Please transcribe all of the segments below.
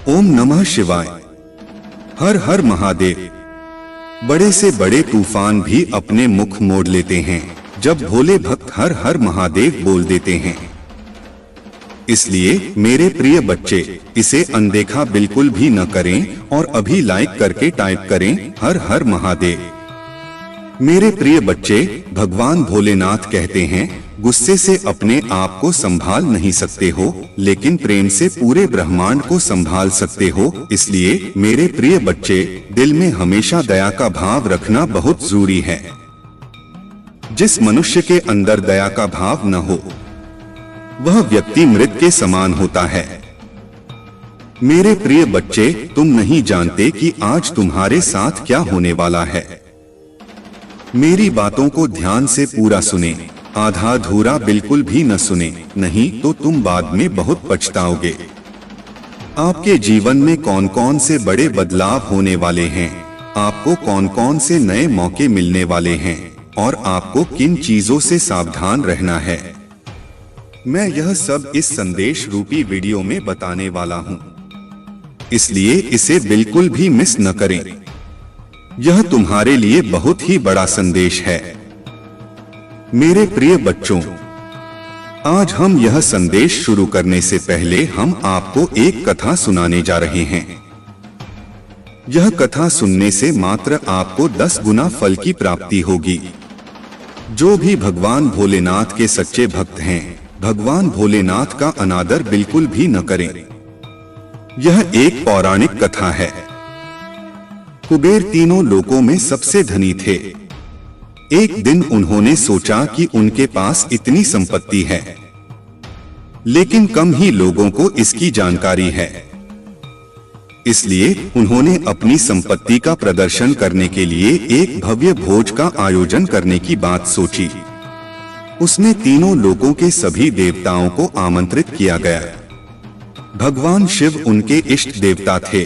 ओम नमः शिवाय। हर हर महादेव। बड़े से बड़े तूफान भी अपने मुख मोड़ लेते हैं जब भोले भक्त हर हर महादेव बोल देते हैं। इसलिए मेरे प्रिय बच्चे, इसे अनदेखा बिल्कुल भी न करें और अभी लाइक करके टाइप करें हर हर महादेव। मेरे प्रिय बच्चे, भगवान भोलेनाथ कहते हैं, गुस्से से अपने आप को संभाल नहीं सकते हो, लेकिन प्रेम से पूरे ब्रह्मांड को संभाल सकते हो। इसलिए मेरे प्रिय बच्चे, दिल में हमेशा दया का भाव रखना बहुत जरूरी है। जिस मनुष्य के अंदर दया का भाव न हो, वह व्यक्ति मृत के समान होता है। मेरे प्रिय बच्चे, तुम नहीं जानते कि आज तुम्हारे साथ क्या होने वाला है। मेरी बातों को ध्यान से पूरा सुने, आधा अधूरा बिल्कुल भी न सुने, नहीं तो तुम बाद में बहुत पछताओगे। आपके जीवन में कौन कौन से बड़े बदलाव होने वाले हैं, आपको कौन कौन से नए मौके मिलने वाले हैं और आपको किन चीजों से सावधान रहना है, मैं यह सब इस संदेश रूपी वीडियो में बताने वाला हूँ। इसलिए इसे बिल्कुल भी मिस न करें। यह तुम्हारे लिए बहुत ही बड़ा संदेश है। मेरे प्रिय बच्चों, आज हम यह संदेश शुरू करने से पहले हम आपको एक कथा सुनाने जा रहे हैं। यह कथा सुनने से मात्र आपको 10 गुना फल की प्राप्ति होगी। जो भी भगवान भोलेनाथ के सच्चे भक्त हैं, भगवान भोलेनाथ का अनादर बिल्कुल भी न करें। यह एक पौराणिक कथा है। कुबेर तीनों लोकों में सबसे धनी थे। एक दिन उन्होंने सोचा कि उनके पास इतनी संपत्ति है, लेकिन कम ही लोगों को इसकी जानकारी है। इसलिए उन्होंने अपनी संपत्ति का प्रदर्शन करने के लिए एक भव्य भोज का आयोजन करने की बात सोची। उसमें तीनों लोकों के सभी देवताओं को आमंत्रित किया गया। भगवान शिव उनके इष्ट देवता थे,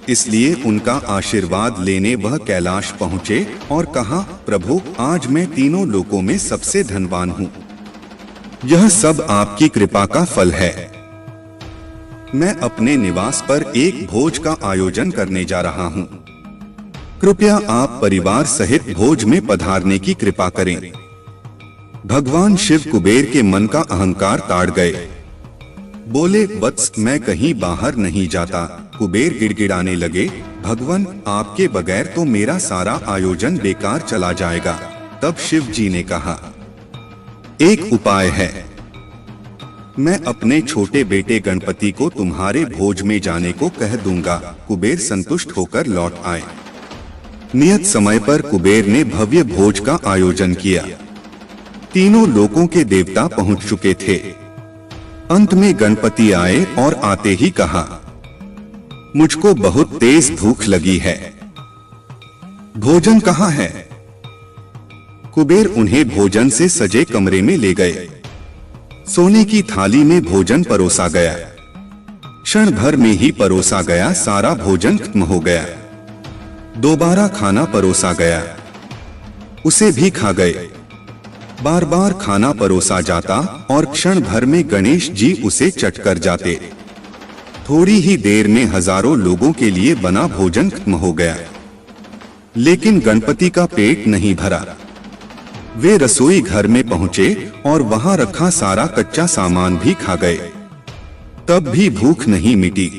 इसलिए उनका आशीर्वाद लेने वह कैलाश पहुँचे और कहा, प्रभु, आज मैं तीनों लोकों में सबसे धनवान हूँ। यह सब आपकी कृपा का फल है। मैं अपने निवास पर एक भोज का आयोजन करने जा रहा हूँ। कृपया आप परिवार सहित भोज में पधारने की कृपा करें। भगवान शिव कुबेर के मन का अहंकार ताड़ गए। बोले, वत्स, मैं कहीं बाहर नहीं जाता। कुबेर गिड़गिड़ाने लगे, भगवान, आपके बगैर तो मेरा सारा आयोजन बेकार चला जाएगा। तब शिव जी ने कहा, एक उपाय है। मैं अपने छोटे बेटे गणपति को तुम्हारे भोज में जाने को कह दूंगा। कुबेर संतुष्ट होकर लौट आए। नियत समय पर कुबेर ने भव्य भोज का आयोजन किया। तीनों लोकों के देवता पहुंच चुके थे। अंत में गणपति आए और आते ही कहा, मुझको बहुत तेज भूख लगी है, भोजन कहाँ है? कुबेर उन्हें भोजन से सजे कमरे में ले गए। सोने की थाली में भोजन परोसा गया। क्षण भर में ही परोसा गया सारा भोजन खत्म हो गया। दोबारा खाना परोसा गया, उसे भी खा गए। बार बार खाना परोसा जाता और क्षण भर में गणेश जी उसे चट कर जाते। थोड़ी ही देर में हजारों लोगों के लिए बना भोजन खत्म हो गया, लेकिन गणपति का पेट नहीं भरा। वे रसोई घर में पहुंचे और वहां रखा सारा कच्चा सामान भी खा गए। तब भी भूख नहीं मिटी।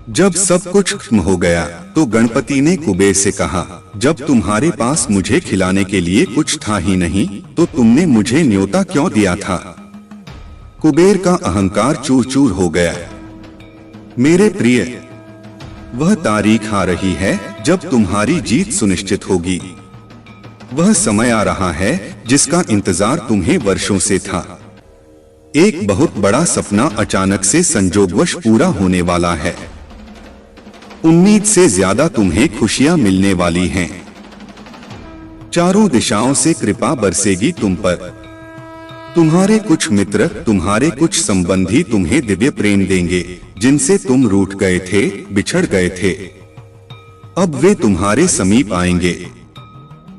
जब सब कुछ खत्म हो गया तो गणपति ने कुबेर से कहा, जब तुम्हारे पास मुझे खिलाने के लिए कुछ था ही नहीं, तो तुमने मुझे न्योता क्यों दिया था? कुबेर का अहंकार चूर चूर हो गया। मेरे प्रिय, वह तारीख आ रही है जब तुम्हारी जीत सुनिश्चित होगी। वह समय आ रहा है जिसका इंतजार तुम्हें वर्षों से था। एक बहुत बड़ा सपना अचानक से संजोगवश पूरा होने वाला है। उम्मीद से ज्यादा तुम्हें खुशियां मिलने वाली हैं। चारों दिशाओं से कृपा बरसेगी तुम पर। तुम्हारे कुछ मित्र, तुम्हारे कुछ संबंधी तुम्हें दिव्य प्रेम देंगे, जिनसे तुम रूठ गए थे, बिछड़ गए थे। अब वे तुम्हारे समीप आएंगे।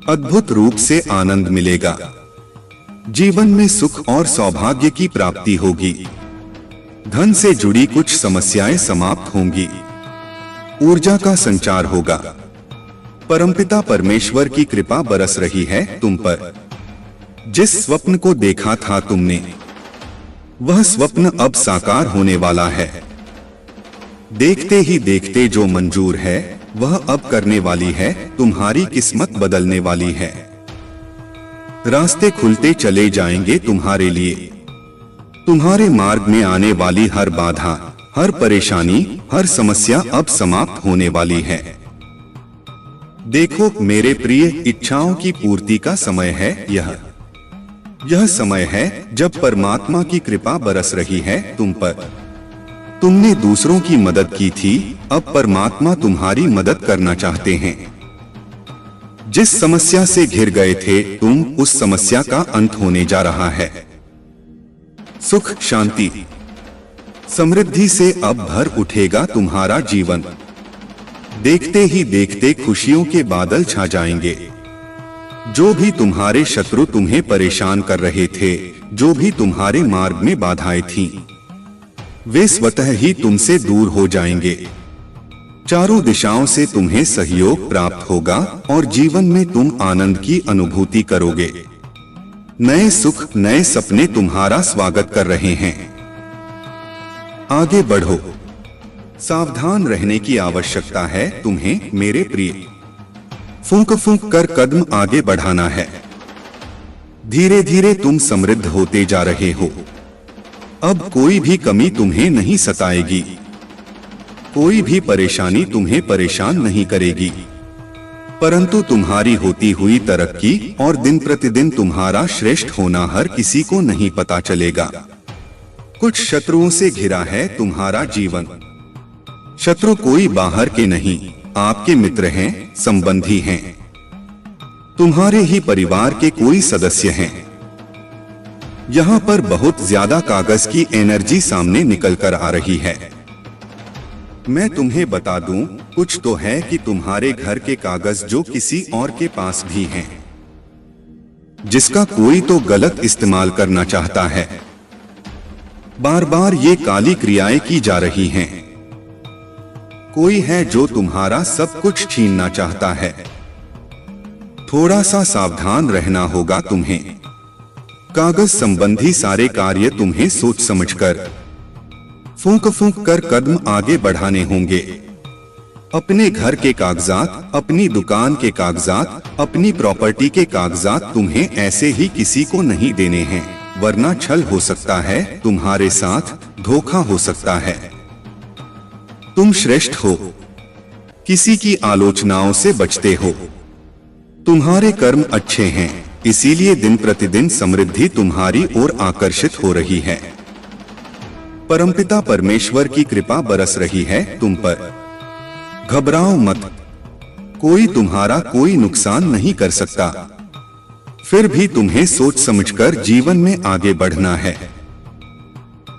अद्भुत रूप से आनंद मिलेगा। जीवन में सुख और सौभाग्य की प्राप्ति होगी। धन से जुड़ी कुछ समस्याएं समाप्त होंगी। ऊर्जा का संचार होगा। परमपिता परमेश्वर की कृपा बरस रही है तुम पर। जिस स्वप्न को देखा था तुमने, वह स्वप्न अब साकार होने वाला है। देखते ही देखते जो मंजूर है वह अब करने वाली है। तुम्हारी किस्मत बदलने वाली है। रास्ते खुलते चले जाएंगे तुम्हारे लिए। तुम्हारे मार्ग में आने वाली हर बाधा, हर परेशानी, हर समस्या अब समाप्त होने वाली है। देखो मेरे प्रिय, इच्छाओं की पूर्ति का समय है। यह समय है जब परमात्मा की कृपा बरस रही है तुम पर। तुमने दूसरों की मदद की थी, अब परमात्मा तुम्हारी मदद करना चाहते हैं। जिस समस्या से घिर गए थे तुम, उस समस्या का अंत होने जा रहा है। सुख, शांति, समृद्धि से अब भर उठेगा तुम्हारा जीवन। देखते ही देखते खुशियों के बादल छा जाएंगे। जो भी तुम्हारे शत्रु तुम्हें परेशान कर रहे थे, जो भी तुम्हारे मार्ग में बाधाएं थीं, वे स्वतः ही तुमसे दूर हो जाएंगे। चारों दिशाओं से तुम्हें सहयोग प्राप्त होगा और जीवन में तुम आनंद की अनुभूति करोगे। नए सुख, नए सपने तुम्हारा स्वागत कर रहे हैं। आगे बढ़ो। सावधान रहने की आवश्यकता है तुम्हें मेरे प्रिय। फूंक फूंक कर कदम आगे बढ़ाना है। धीरे धीरे तुम समृद्ध होते जा रहे हो। अब कोई भी कमी तुम्हें नहीं सताएगी। कोई भी परेशानी तुम्हें परेशान नहीं करेगी। परंतु तुम्हारी होती हुई तरक्की और दिन प्रतिदिन तुम्हारा श्रेष्ठ होना हर किसी को नहीं पता चलेगा। कुछ शत्रुओं से घिरा है तुम्हारा जीवन। शत्रु कोई बाहर के नहीं, आपके मित्र हैं, संबंधी हैं, तुम्हारे ही परिवार के कोई सदस्य हैं। यहाँ पर बहुत ज्यादा कागज की एनर्जी सामने निकल कर आ रही है। मैं तुम्हें बता दूं, कुछ तो है कि तुम्हारे घर के कागज जो किसी और के पास भी हैं, जिसका कोई तो गलत इस्तेमाल करना चाहता है। बार बार ये काली क्रियाएं की जा रही हैं। कोई है जो तुम्हारा सब कुछ छीनना चाहता है। थोड़ा सा सावधान रहना होगा तुम्हें। कागज संबंधी सारे कार्य तुम्हें सोच समझकर, फूंक फूंक कर कदम आगे बढ़ाने होंगे। अपने घर के कागजात, अपनी दुकान के कागजात, अपनी प्रॉपर्टी के कागजात तुम्हें ऐसे ही किसी को नहीं देने हैं, वरना छल हो सकता है, तुम्हारे साथ धोखा हो सकता है। तुम श्रेष्ठ हो, किसी की आलोचनाओं से बचते हो। तुम्हारे कर्म अच्छे हैं, इसीलिए दिन प्रतिदिन समृद्धि तुम्हारी ओर आकर्षित हो रही है। परमपिता परमेश्वर की कृपा बरस रही है तुम पर। घबराओ मत, कोई तुम्हारा कोई नुकसान नहीं कर सकता। फिर भी तुम्हें सोच समझकर जीवन में आगे बढ़ना है।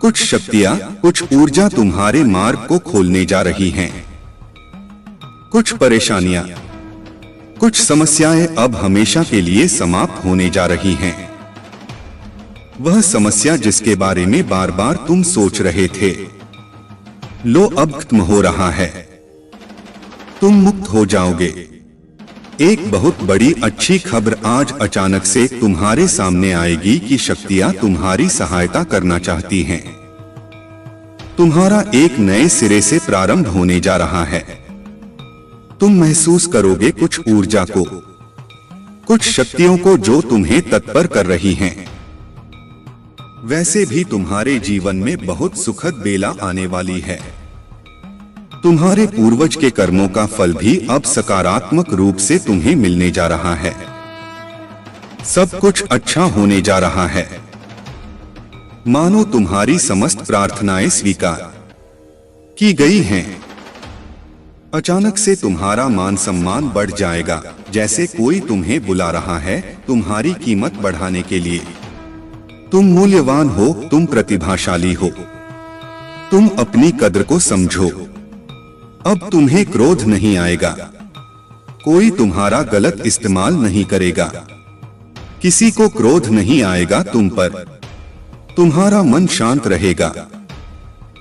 कुछ शक्तियां, कुछ ऊर्जा तुम्हारे मार्ग को खोलने जा रही हैं। कुछ परेशानियां, कुछ समस्याएं अब हमेशा के लिए समाप्त होने जा रही हैं। वह समस्या जिसके बारे में बार बार तुम सोच रहे थे, लो अब खत्म हो रहा है। तुम मुक्त हो जाओगे। एक बहुत बड़ी अच्छी खबर आज अचानक से तुम्हारे सामने आएगी कि शक्तियां तुम्हारी सहायता करना चाहती हैं। तुम्हारा एक नए सिरे से प्रारंभ होने जा रहा है। तुम महसूस करोगे कुछ ऊर्जा को, कुछ शक्तियों को जो तुम्हें तत्पर कर रही हैं। वैसे भी तुम्हारे जीवन में बहुत सुखद बेला आने वाली है। तुम्हारे पूर्वज के कर्मों का फल भी अब सकारात्मक रूप से तुम्हें मिलने जा रहा है। सब कुछ अच्छा होने जा रहा है। मानो तुम्हारी समस्त प्रार्थनाएं स्वीकार की गई हैं। अचानक से तुम्हारा मान सम्मान बढ़ जाएगा, जैसे कोई तुम्हें बुला रहा है तुम्हारी कीमत बढ़ाने के लिए। तुम मूल्यवान हो, तुम प्रतिभाशाली हो, तुम अपनी कद्र को समझो। अब तुम्हें क्रोध नहीं आएगा, कोई तुम्हारा गलत इस्तेमाल नहीं करेगा, किसी को क्रोध नहीं आएगा तुम पर। तुम्हारा मन शांत रहेगा।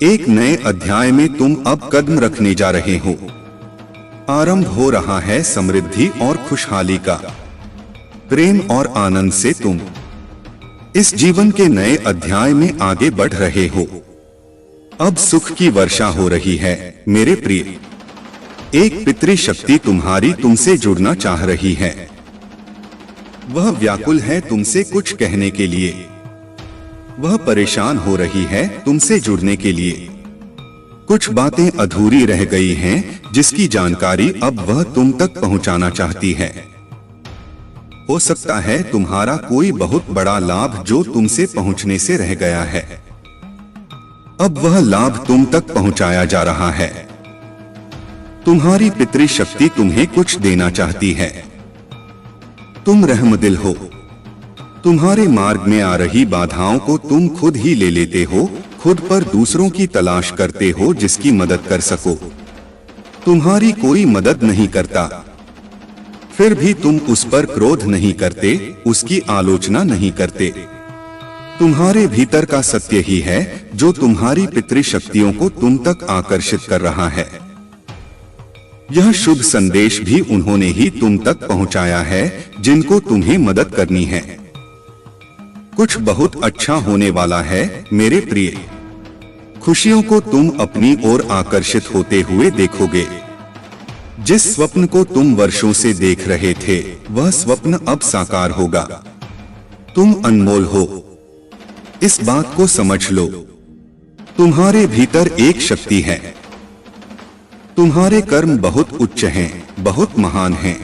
एक नए अध्याय में तुम अब कदम रखने जा रहे हो। आरंभ हो रहा है समृद्धि और खुशहाली का। प्रेम और आनंद से तुम इस जीवन के नए अध्याय में आगे बढ़ रहे हो। अब सुख की वर्षा हो रही है मेरे प्रिय। एक पितृ शक्ति तुमसे जुड़ना चाह रही है। वह व्याकुल है तुमसे कुछ कहने के लिए। वह परेशान हो रही है तुमसे जुड़ने के लिए। कुछ बातें अधूरी रह गई हैं जिसकी जानकारी अब वह तुम तक पहुंचाना चाहती है। हो सकता है तुम्हारा कोई बहुत बड़ा लाभ जो तुमसे पहुंचने से रह गया है, अब वह लाभ तुम तक पहुंचाया जा रहा है। तुम्हारी पितृ शक्ति तुम्हें कुछ देना चाहती है। तुम रहमदिल हो। तुम्हारे मार्ग में आ रही बाधाओं को तुम खुद ही ले लेते हो, खुद पर दूसरों की तलाश करते हो जिसकी मदद कर सको। तुम्हारी कोई मदद नहीं करता, फिर भी तुम उस पर क्रोध नहीं करते, उसकी आलोचना नहीं करते। तुम्हारे भीतर का सत्य ही है जो तुम्हारी पितृ शक्तियों को तुम तक आकर्षित कर रहा है। यह शुभ संदेश भी उन्होंने ही तुम तक पहुंचाया है जिनको तुम्हें मदद करनी है। कुछ बहुत अच्छा होने वाला है मेरे प्रिय। खुशियों को तुम अपनी ओर आकर्षित होते हुए देखोगे। जिस स्वप्न को तुम वर्षों से देख रहे थे वह स्वप्न अब साकार होगा। तुम अनमोल हो, इस बात को समझ लो। तुम्हारे भीतर एक शक्ति है। तुम्हारे कर्म बहुत उच्च हैं, बहुत महान हैं।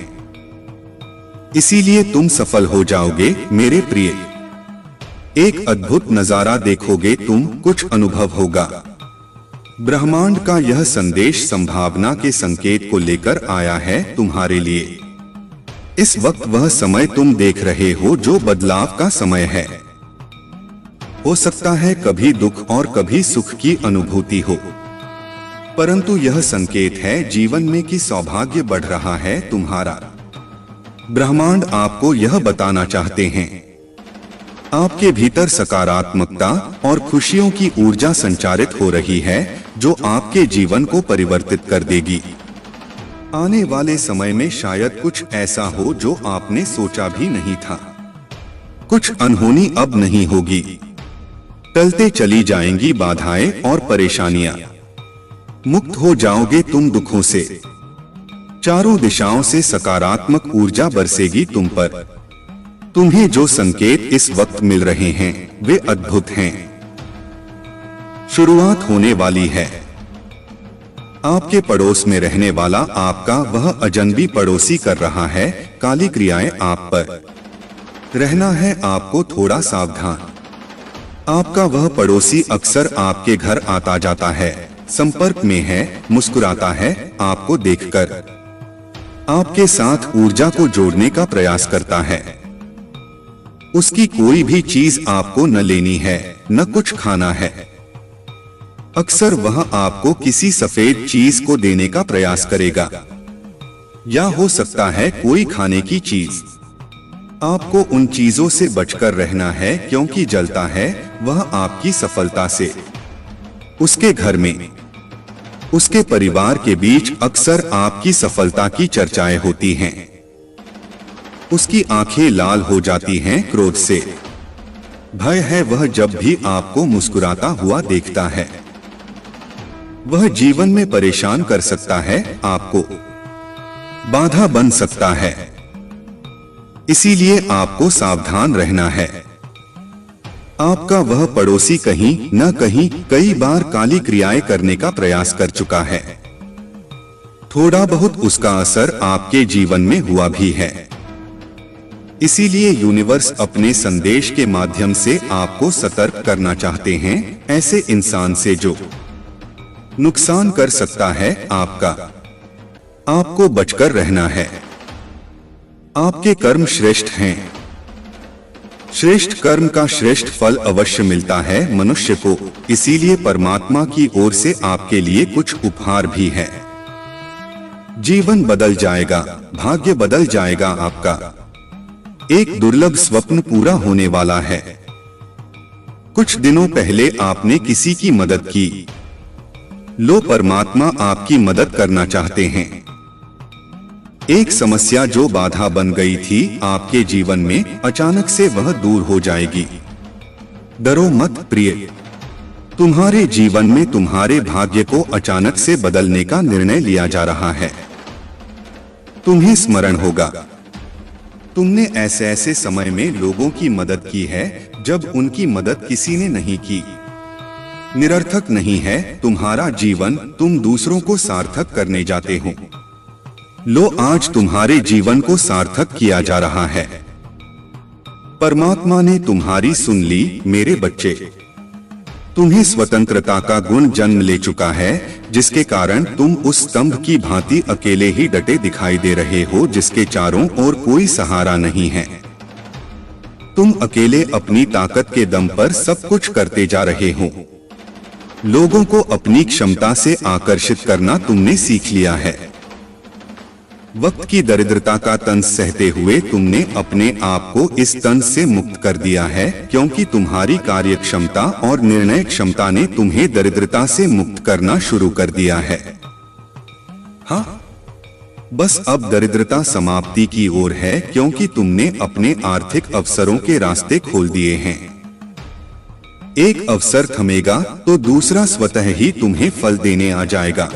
इसीलिए तुम सफल हो जाओगे मेरे प्रिय। एक अद्भुत नजारा देखोगे तुम, कुछ अनुभव होगा। ब्रह्मांड का यह संदेश संभावना के संकेत को लेकर आया है तुम्हारे लिए। इस वक्त वह समय तुम देख रहे हो जो बदलाव का समय है। हो सकता है कभी दुख और कभी सुख की अनुभूति हो, परंतु यह संकेत है जीवन में कि सौभाग्य बढ़ रहा है तुम्हारा। ब्रह्मांड आपको यह बताना चाहते हैं। आपके भीतर सकारात्मकता और खुशियों की ऊर्जा संचारित हो रही है जो आपके जीवन को परिवर्तित कर देगी। आने वाले समय में शायद कुछ ऐसा हो जो आपने सोचा भी नहीं था। कुछ अनहोनी अब नहीं होगी। टलते चली जाएंगी बाधाएं और परेशानियां। मुक्त हो जाओगे तुम दुखों से। चारों दिशाओं से सकारात्मक ऊर्जा बरसेगी तुम पर। तुम्हें जो संकेत इस वक्त मिल रहे हैं वे अद्भुत हैं। शुरुआत होने वाली है। आपके पड़ोस में रहने वाला आपका वह अजनबी पड़ोसी कर रहा है काली क्रियाएं आप पर। रहना है आपको थोड़ा सावधान। आपका वह पड़ोसी अक्सर आपके घर आता जाता है, संपर्क में है, मुस्कुराता है आपको देखकर। आपके साथ ऊर्जा को जोड़ने का प्रयास करता है। उसकी कोई भी चीज आपको न लेनी है, न कुछ खाना है। अक्सर वह आपको किसी सफेद चीज को देने का प्रयास करेगा, या हो सकता है कोई खाने की चीज। आपको उन चीजों से बचकर रहना है क्योंकि जलता है वह आपकी सफलता से। उसके घर में, उसके परिवार के बीच अक्सर आपकी सफलता की चर्चाएं होती हैं। उसकी आंखें लाल हो जाती हैं क्रोध से। भय है वह जब भी आपको मुस्कुराता हुआ देखता है। वह जीवन में परेशान कर सकता है आपको, बाधा बन सकता है। इसीलिए आपको सावधान रहना है। आपका वह पड़ोसी कहीं न कहीं कई बार काली क्रियाएं करने का प्रयास कर चुका है। थोड़ा बहुत उसका असर आपके जीवन में हुआ भी है। इसीलिए यूनिवर्स अपने संदेश के माध्यम से आपको सतर्क करना चाहते हैं ऐसे इंसान से जो नुकसान कर सकता है आपका। आपको बचकर रहना है। आपके कर्म श्रेष्ठ हैं। श्रेष्ठ कर्म का श्रेष्ठ फल अवश्य मिलता है मनुष्य को। इसीलिए परमात्मा की ओर से आपके लिए कुछ उपहार भी है। जीवन बदल जाएगा, भाग्य बदल जाएगा आपका। एक दुर्लभ स्वप्न पूरा होने वाला है। कुछ दिनों पहले आपने किसी की मदद की, लो, परमात्मा आपकी मदद करना चाहते हैं। एक समस्या जो बाधा बन गई थी आपके जीवन में, अचानक से वह दूर हो जाएगी। डरो मत प्रिय, तुम्हारे जीवन में तुम्हारे भाग्य को अचानक से बदलने का निर्णय लिया जा रहा है। तुम्हें स्मरण होगा, तुमने ऐसे ऐसे समय में लोगों की मदद की है जब उनकी मदद किसी ने नहीं की। निरर्थक नहीं है तुम्हारा जीवन, तुम दूसरों को सार्थक करने जाते हो। लो, आज तुम्हारे जीवन को सार्थक किया जा रहा है। परमात्मा ने तुम्हारी सुन ली मेरे बच्चे। तुम्हें स्वतंत्रता का गुण जन्म ले चुका है, जिसके कारण तुम उस स्तंभ की भांति अकेले ही डटे दिखाई दे रहे हो, जिसके चारों ओर कोई सहारा नहीं है। तुम अकेले अपनी ताकत के दम पर सब कुछ करते जा रहे हो। लोगों को अपनी क्षमता से आकर्षित करना तुमने सीख लिया है। वक्त की दरिद्रता का तंस सहते हुए तुमने अपने आप को इस तंस से मुक्त कर दिया है, क्योंकि तुम्हारी कार्य क्षमता और निर्णय क्षमता ने तुम्हें दरिद्रता से मुक्त करना शुरू कर दिया है। हाँ, बस अब दरिद्रता समाप्ति की ओर है, क्योंकि तुमने अपने आर्थिक अवसरों के रास्ते खोल दिए हैं। एक अवसर थमेगा तो दूसरा स्वतः ही तुम्हें फल देने आ जाएगा।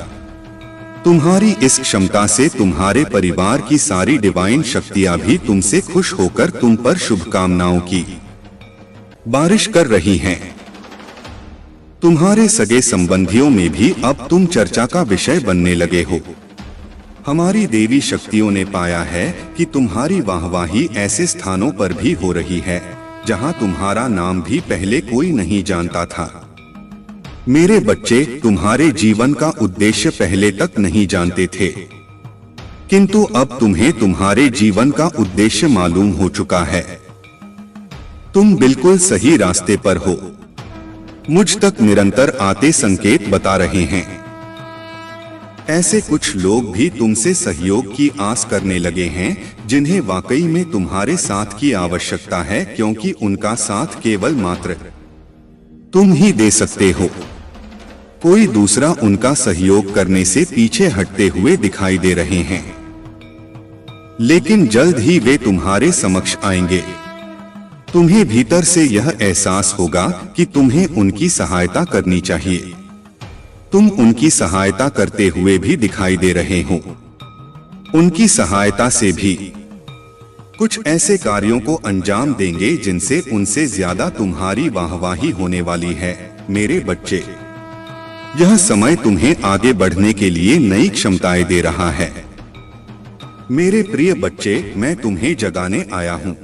तुम्हारी इस क्षमता से तुम्हारे परिवार की सारी डिवाइन शक्तियां भी तुमसे खुश होकर तुम पर शुभकामनाओं की बारिश कर रही हैं। तुम्हारे सगे संबंधियों में भी अब तुम चर्चा का विषय बनने लगे हो। हमारी देवी शक्तियों ने पाया है कि तुम्हारी वाहवाही ऐसे स्थानों पर भी हो रही है जहां तुम्हारा नाम भी पहले कोई नहीं जानता था। मेरे बच्चे तुम्हारे जीवन का उद्देश्य पहले तक नहीं जानते थे, किंतु अब तुम्हें तुम्हारे जीवन का उद्देश्य मालूम हो चुका है। तुम बिल्कुल सही रास्ते पर हो। मुझ तक निरंतर आते संकेत बता रहे हैं। ऐसे कुछ लोग भी तुमसे सहयोग की आस करने लगे हैं, जिन्हें वाकई में तुम्हारे साथ की आवश्यकता है, क्योंकि उनका साथ केवल मात्र तुम ही दे सकते हो। कोई दूसरा उनका सहयोग करने से पीछे हटते हुए दिखाई दे रहे हैं, लेकिन जल्द ही वे तुम्हारे समक्ष आएंगे। तुम्हें भीतर से यह एहसास होगा कि तुम्हें उनकी सहायता करनी चाहिए। तुम उनकी सहायता करते हुए भी दिखाई दे रहे हो। उनकी सहायता से भी कुछ ऐसे कार्यों को अंजाम देंगे जिनसे उनसे ज्यादा तुम्हारी वाहवाही होने वाली है। मेरे बच्चे, यह समय तुम्हें आगे बढ़ने के लिए नई क्षमताएं दे रहा है। मेरे प्रिय बच्चे, मैं तुम्हें जगाने आया हूं।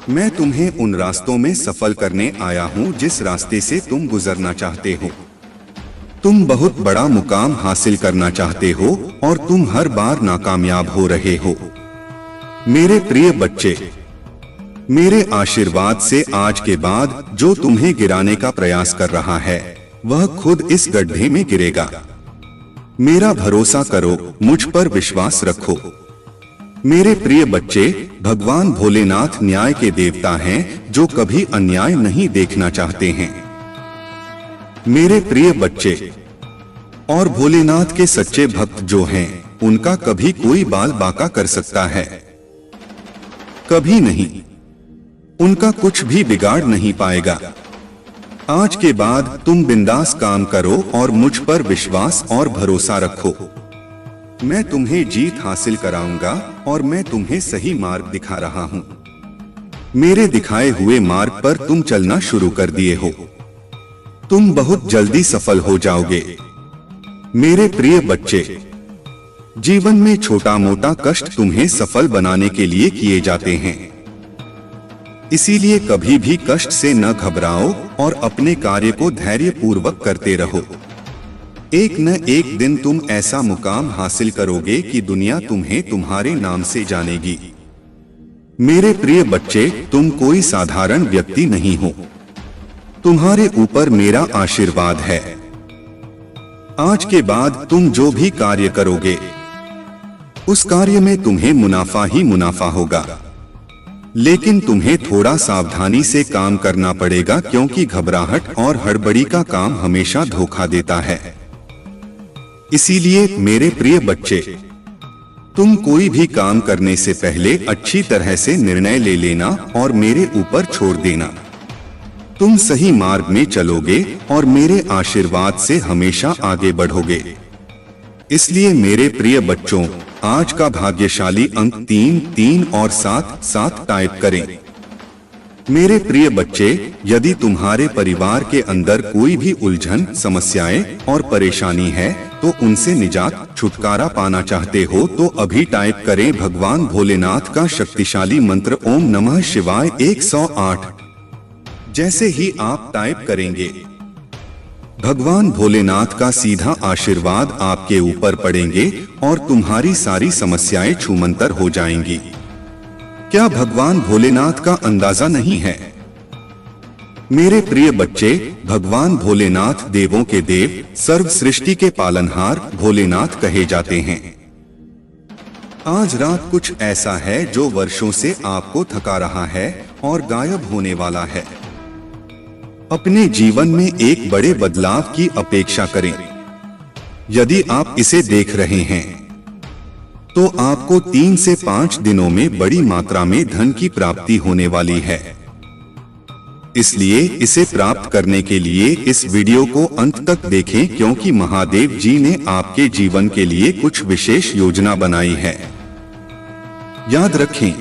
मैं तुम्हें उन रास्तों में सफल करने आया हूं जिस रास्ते से तुम गुजरना चाहते हो। तुम बहुत बड़ा मुकाम हासिल करना चाहते हो और तुम हर बार नाकामयाब हो रहे हो। मेरे प्रिय बच्चे, मेरे आशीर्वाद से आज के बाद जो तुम्हें गिराने का प्रयास कर रहा है, वह खुद इस गड्ढे में गिरेगा। मेरा भरोसा करो, मुझ पर विश्वास रखो। मेरे प्रिय बच्चे, भगवान भोलेनाथ न्याय के देवता हैं, जो कभी अन्याय नहीं देखना चाहते हैं। मेरे प्रिय बच्चे, और भोलेनाथ के सच्चे भक्त जो हैं, उनका कभी कोई बाल बांका कर सकता है? कभी नहीं। उनका कुछ भी बिगाड़ नहीं पाएगा। आज के बाद तुम बिंदास काम करो और मुझ पर विश्वास और भरोसा रखो। मैं तुम्हें जीत हासिल कराऊंगा और मैं तुम्हें सही मार्ग दिखा रहा हूं। मेरे दिखाए हुए मार्ग पर तुम चलना शुरू कर दिए हो। तुम बहुत जल्दी सफल हो जाओगे। मेरे प्रिय बच्चे, जीवन में छोटा मोटा कष्ट तुम्हें सफल बनाने के लिए किए जाते हैं। इसीलिए कभी भी कष्ट से न घबराओ और अपने कार्य को धैर्य पूर्वक करते रहो। एक न एक दिन तुम ऐसा मुकाम हासिल करोगे कि दुनिया तुम्हें तुम्हारे नाम से जानेगी। मेरे प्रिय बच्चे, तुम कोई साधारण व्यक्ति नहीं हो। तुम्हारे ऊपर मेरा आशीर्वाद है। आज के बाद तुम जो भी कार्य करोगे, उस कार्य में तुम्हें मुनाफा ही मुनाफा होगा। लेकिन तुम्हें थोड़ा सावधानी से काम करना पड़ेगा, क्योंकि घबराहट और हड़बड़ी का काम हमेशा धोखा देता है। इसीलिए मेरे प्रिय बच्चे, तुम कोई भी काम करने से पहले अच्छी तरह से निर्णय ले लेना और मेरे ऊपर छोड़ देना। तुम सही मार्ग में चलोगे और मेरे आशीर्वाद से हमेशा आगे बढ़ोगे। इसलिए मेरे प्रिय बच्चों, आज का भाग्यशाली अंक 3, 3 और 7, 7 टाइप करें। मेरे प्रिय बच्चे, यदि तुम्हारे परिवार के अंदर कोई भी उलझन, समस्याएं और परेशानी है तो उनसे निजात, छुटकारा पाना चाहते हो तो अभी टाइप करें भगवान भोलेनाथ का शक्तिशाली मंत्र ओम नमः शिवाय 108। जैसे ही आप टाइप करेंगे, भगवान भोलेनाथ का सीधा आशीर्वाद आपके ऊपर पड़ेंगे और तुम्हारी सारी समस्याएं छूमंतर हो जाएंगी। क्या भगवान भोलेनाथ का अंदाजा नहीं है? मेरे प्रिय बच्चे, भगवान भोलेनाथ देवों के देव, सर्व सृष्टि के पालनहार भोलेनाथ कहे जाते हैं। आज रात कुछ ऐसा है जो वर्षों से आपको थका रहा है और गायब होने वाला है। अपने जीवन में एक बड़े बदलाव की अपेक्षा करें। यदि आप इसे देख रहे हैं तो आपको 3 से 5 दिनों में बड़ी मात्रा में धन की प्राप्ति होने वाली है। इसलिए इसे प्राप्त करने के लिए इस वीडियो को अंत तक देखें, क्योंकि महादेव जी ने आपके जीवन के लिए कुछ विशेष योजना बनाई है। याद रखें,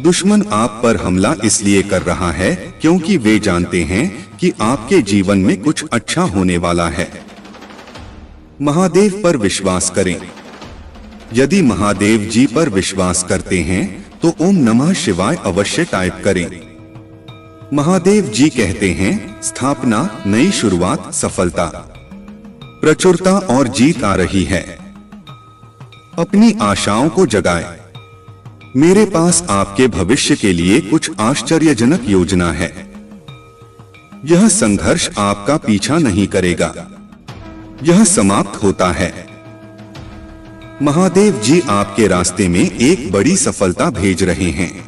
दुश्मन आप पर हमला इसलिए कर रहा है क्योंकि वे जानते हैं कि आपके जीवन में कुछ अच्छा होने वाला है। महादेव पर विश्वास करें। यदि महादेव जी पर विश्वास करते हैं तो ओम नमः शिवाय अवश्य टाइप करें। महादेव जी कहते हैं, स्थापना, नई शुरुआत, सफलता, प्रचुरता और जीत आ रही है। अपनी आशाओं को जगाएं। मेरे पास आपके भविष्य के लिए कुछ आश्चर्यजनक योजना है। यह संघर्ष आपका पीछा नहीं करेगा, यह समाप्त होता है। महादेव जी आपके रास्ते में एक बड़ी सफलता भेज रहे हैं।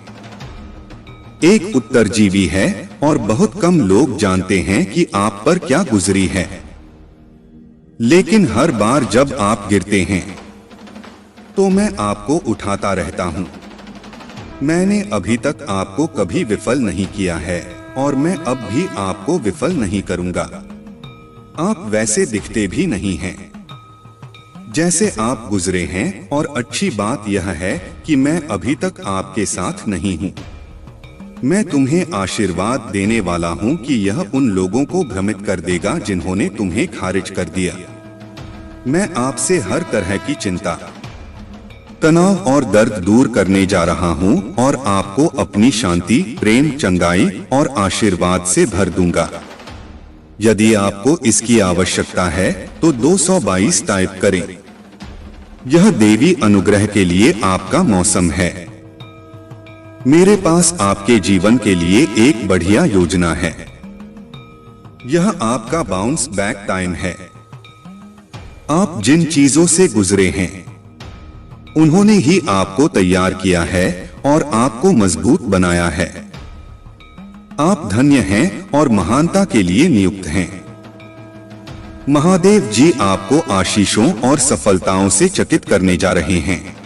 एक उत्तरजीवी है और बहुत कम लोग जानते हैं कि आप पर क्या गुजरी है। लेकिन हर बार जब आप गिरते हैं तो मैं आपको उठाता रहता हूं। मैंने अभी तक आपको कभी विफल नहीं किया है और मैं अब भी आपको विफल नहीं करूंगा। आप वैसे दिखते भी नहीं हैं जैसे आप गुजरे हैं, और अच्छी बात यह है कि मैं अभी तक आपके साथ नहीं हूं। मैं तुम्हें आशीर्वाद देने वाला हूं कि यह उन लोगों को भ्रमित कर देगा जिन्होंने तुम्हें खारिज कर दिया। मैं आपसे हर तरह की चिंता, तनाव और दर्द दूर करने जा रहा हूं और आपको अपनी शांति, प्रेम, चंगाई और आशीर्वाद से भर दूंगा। यदि आपको इसकी आवश्यकता है तो 222 टाइप करें। यह देवी अनुग्रह के लिए आपका मौसम है। मेरे पास आपके जीवन के लिए एक बढ़िया योजना है। यह आपका बाउंस बैक टाइम है। आप जिन चीजों से गुजरे हैं उन्होंने ही आपको तैयार किया है और आपको मजबूत बनाया है। आप धन्य हैं और महानता के लिए नियुक्त हैं। महादेव जी आपको आशीषों और सफलताओं से चकित करने जा रहे हैं।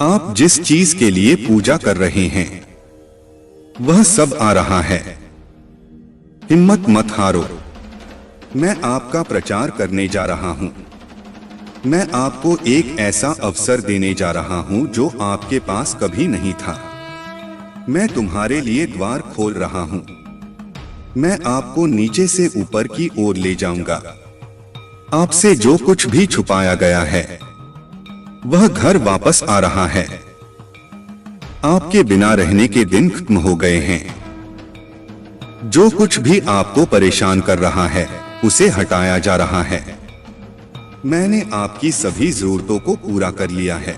आप जिस चीज के लिए पूजा कर रहे हैं वह सब आ रहा है। हिम्मत मत हारो। मैं आपका प्रचार करने जा रहा हूं। मैं आपको एक ऐसा अवसर देने जा रहा हूं जो आपके पास कभी नहीं था। मैं तुम्हारे लिए द्वार खोल रहा हूं। मैं आपको नीचे से ऊपर की ओर ले जाऊंगा। आपसे जो कुछ भी छुपाया गया है वह घर वापस आ रहा है। आपके बिना रहने के दिन खत्म हो गए हैं। जो कुछ भी आपको परेशान कर रहा है उसे हटाया जा रहा है। मैंने आपकी सभी जरूरतों को पूरा कर लिया है।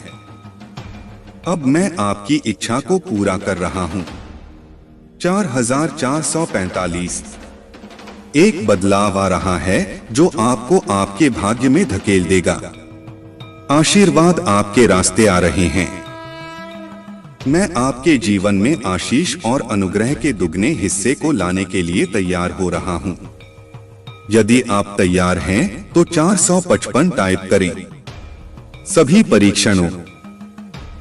अब मैं आपकी इच्छा को पूरा कर रहा हूं। 4445। एक बदलाव आ रहा है जो आपको आपके भाग्य में धकेल देगा। आशीर्वाद आपके रास्ते आ रहे हैं। मैं आपके जीवन में आशीष और अनुग्रह के दुगने हिस्से को लाने के लिए तैयार हो रहा हूं। यदि आप तैयार हैं तो 455 टाइप करें। सभी परीक्षणों,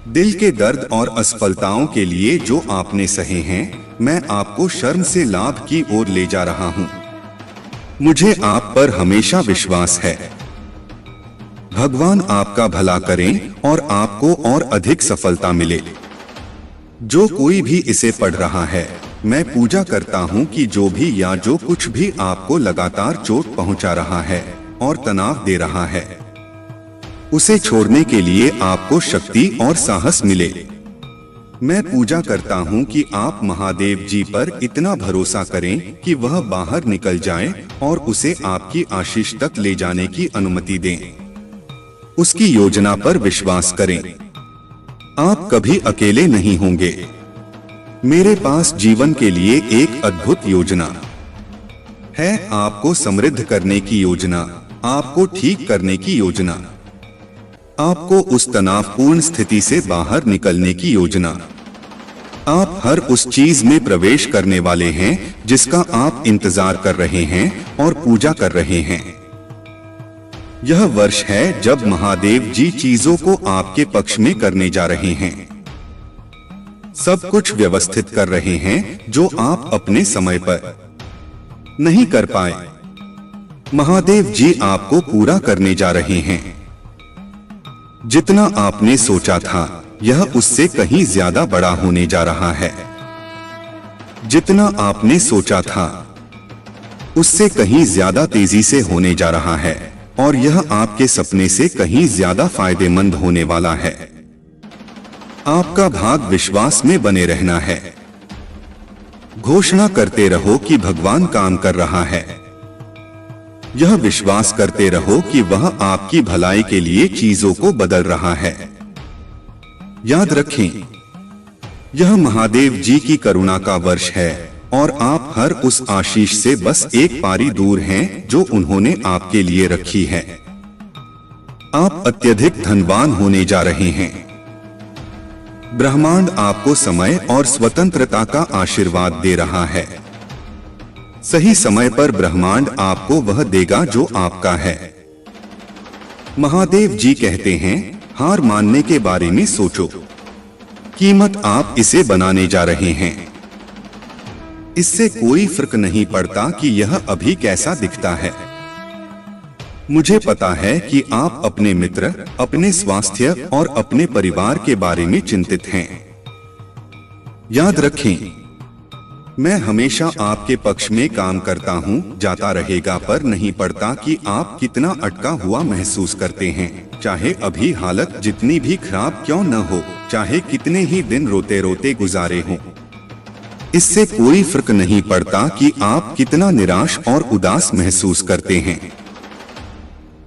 दिल के दर्द और असफलताओं के लिए जो आपने सहे हैं, मैं आपको शर्म से लाभ की ओर ले जा रहा हूं। मुझे आप पर हमेशा विश्वास है। भगवान आपका भला करें और आपको और अधिक सफलता मिले। जो कोई भी इसे पढ़ रहा है, मैं पूजा करता हूं कि जो भी या जो कुछ भी आपको लगातार चोट पहुंचा रहा है और तनाव दे रहा है, उसे छोड़ने के लिए आपको शक्ति और साहस मिले। मैं पूजा करता हूं कि आप महादेव जी पर इतना भरोसा करें कि वह बाहर निकल जाए और उसे आपकी आशीष तक ले जाने की अनुमति दें। उसकी योजना पर विश्वास करें। आप कभी अकेले नहीं होंगे। मेरे पास जीवन के लिए एक अद्भुत योजना है। आपको समृद्ध करने की योजना, आपको ठीक करने की योजना, आपको उस तनावपूर्ण स्थिति से बाहर निकलने की योजना। आप हर उस चीज में प्रवेश करने वाले हैं जिसका आप इंतजार कर रहे हैं और पूजा कर रहे हैं। यह वर्ष है जब महादेव जी चीजों को आपके पक्ष में करने जा रहे हैं। सब कुछ व्यवस्थित कर रहे हैं जो आप अपने समय पर नहीं कर पाए। महादेव जी आपको पूरा करने जा रहे हैं। जितना आपने सोचा था, यह उससे कहीं ज्यादा बड़ा होने जा रहा है। जितना आपने सोचा था, उससे कहीं ज्यादा तेजी से होने जा रहा है और यह आपके सपने से कहीं ज्यादा फायदेमंद होने वाला है। आपका भाग विश्वास में बने रहना है। घोषणा करते रहो कि भगवान काम कर रहा है। यह विश्वास करते रहो कि वह आपकी भलाई के लिए चीजों को बदल रहा है। याद रखें, यह महादेव जी की करुणा का वर्ष है और आप हर उस आशीष से बस एक पारी दूर हैं जो उन्होंने आपके लिए रखी है। आप अत्यधिक धनवान होने जा रहे हैं। ब्रह्मांड आपको समय और स्वतंत्रता का आशीर्वाद दे रहा है। सही समय पर ब्रह्मांड आपको वह देगा जो आपका है। महादेव जी कहते हैं, हार मानने के बारे में सोचो। कीमत आप इसे बनाने जा रहे हैं। इससे कोई फर्क नहीं पड़ता कि यह अभी कैसा दिखता है। मुझे पता है कि आप अपने मित्र, अपने स्वास्थ्य और अपने परिवार के बारे में चिंतित हैं। याद रखें, मैं हमेशा आपके पक्ष में काम करता हूं। जाता रहेगा पर नहीं पड़ता कि आप कितना अटका हुआ महसूस करते हैं। चाहे अभी हालत जितनी भी खराब क्यों न हो, चाहे कितने ही दिन रोते रोते गुजारे हों, इससे कोई फर्क नहीं पड़ता कि आप कितना निराश और उदास महसूस करते हैं।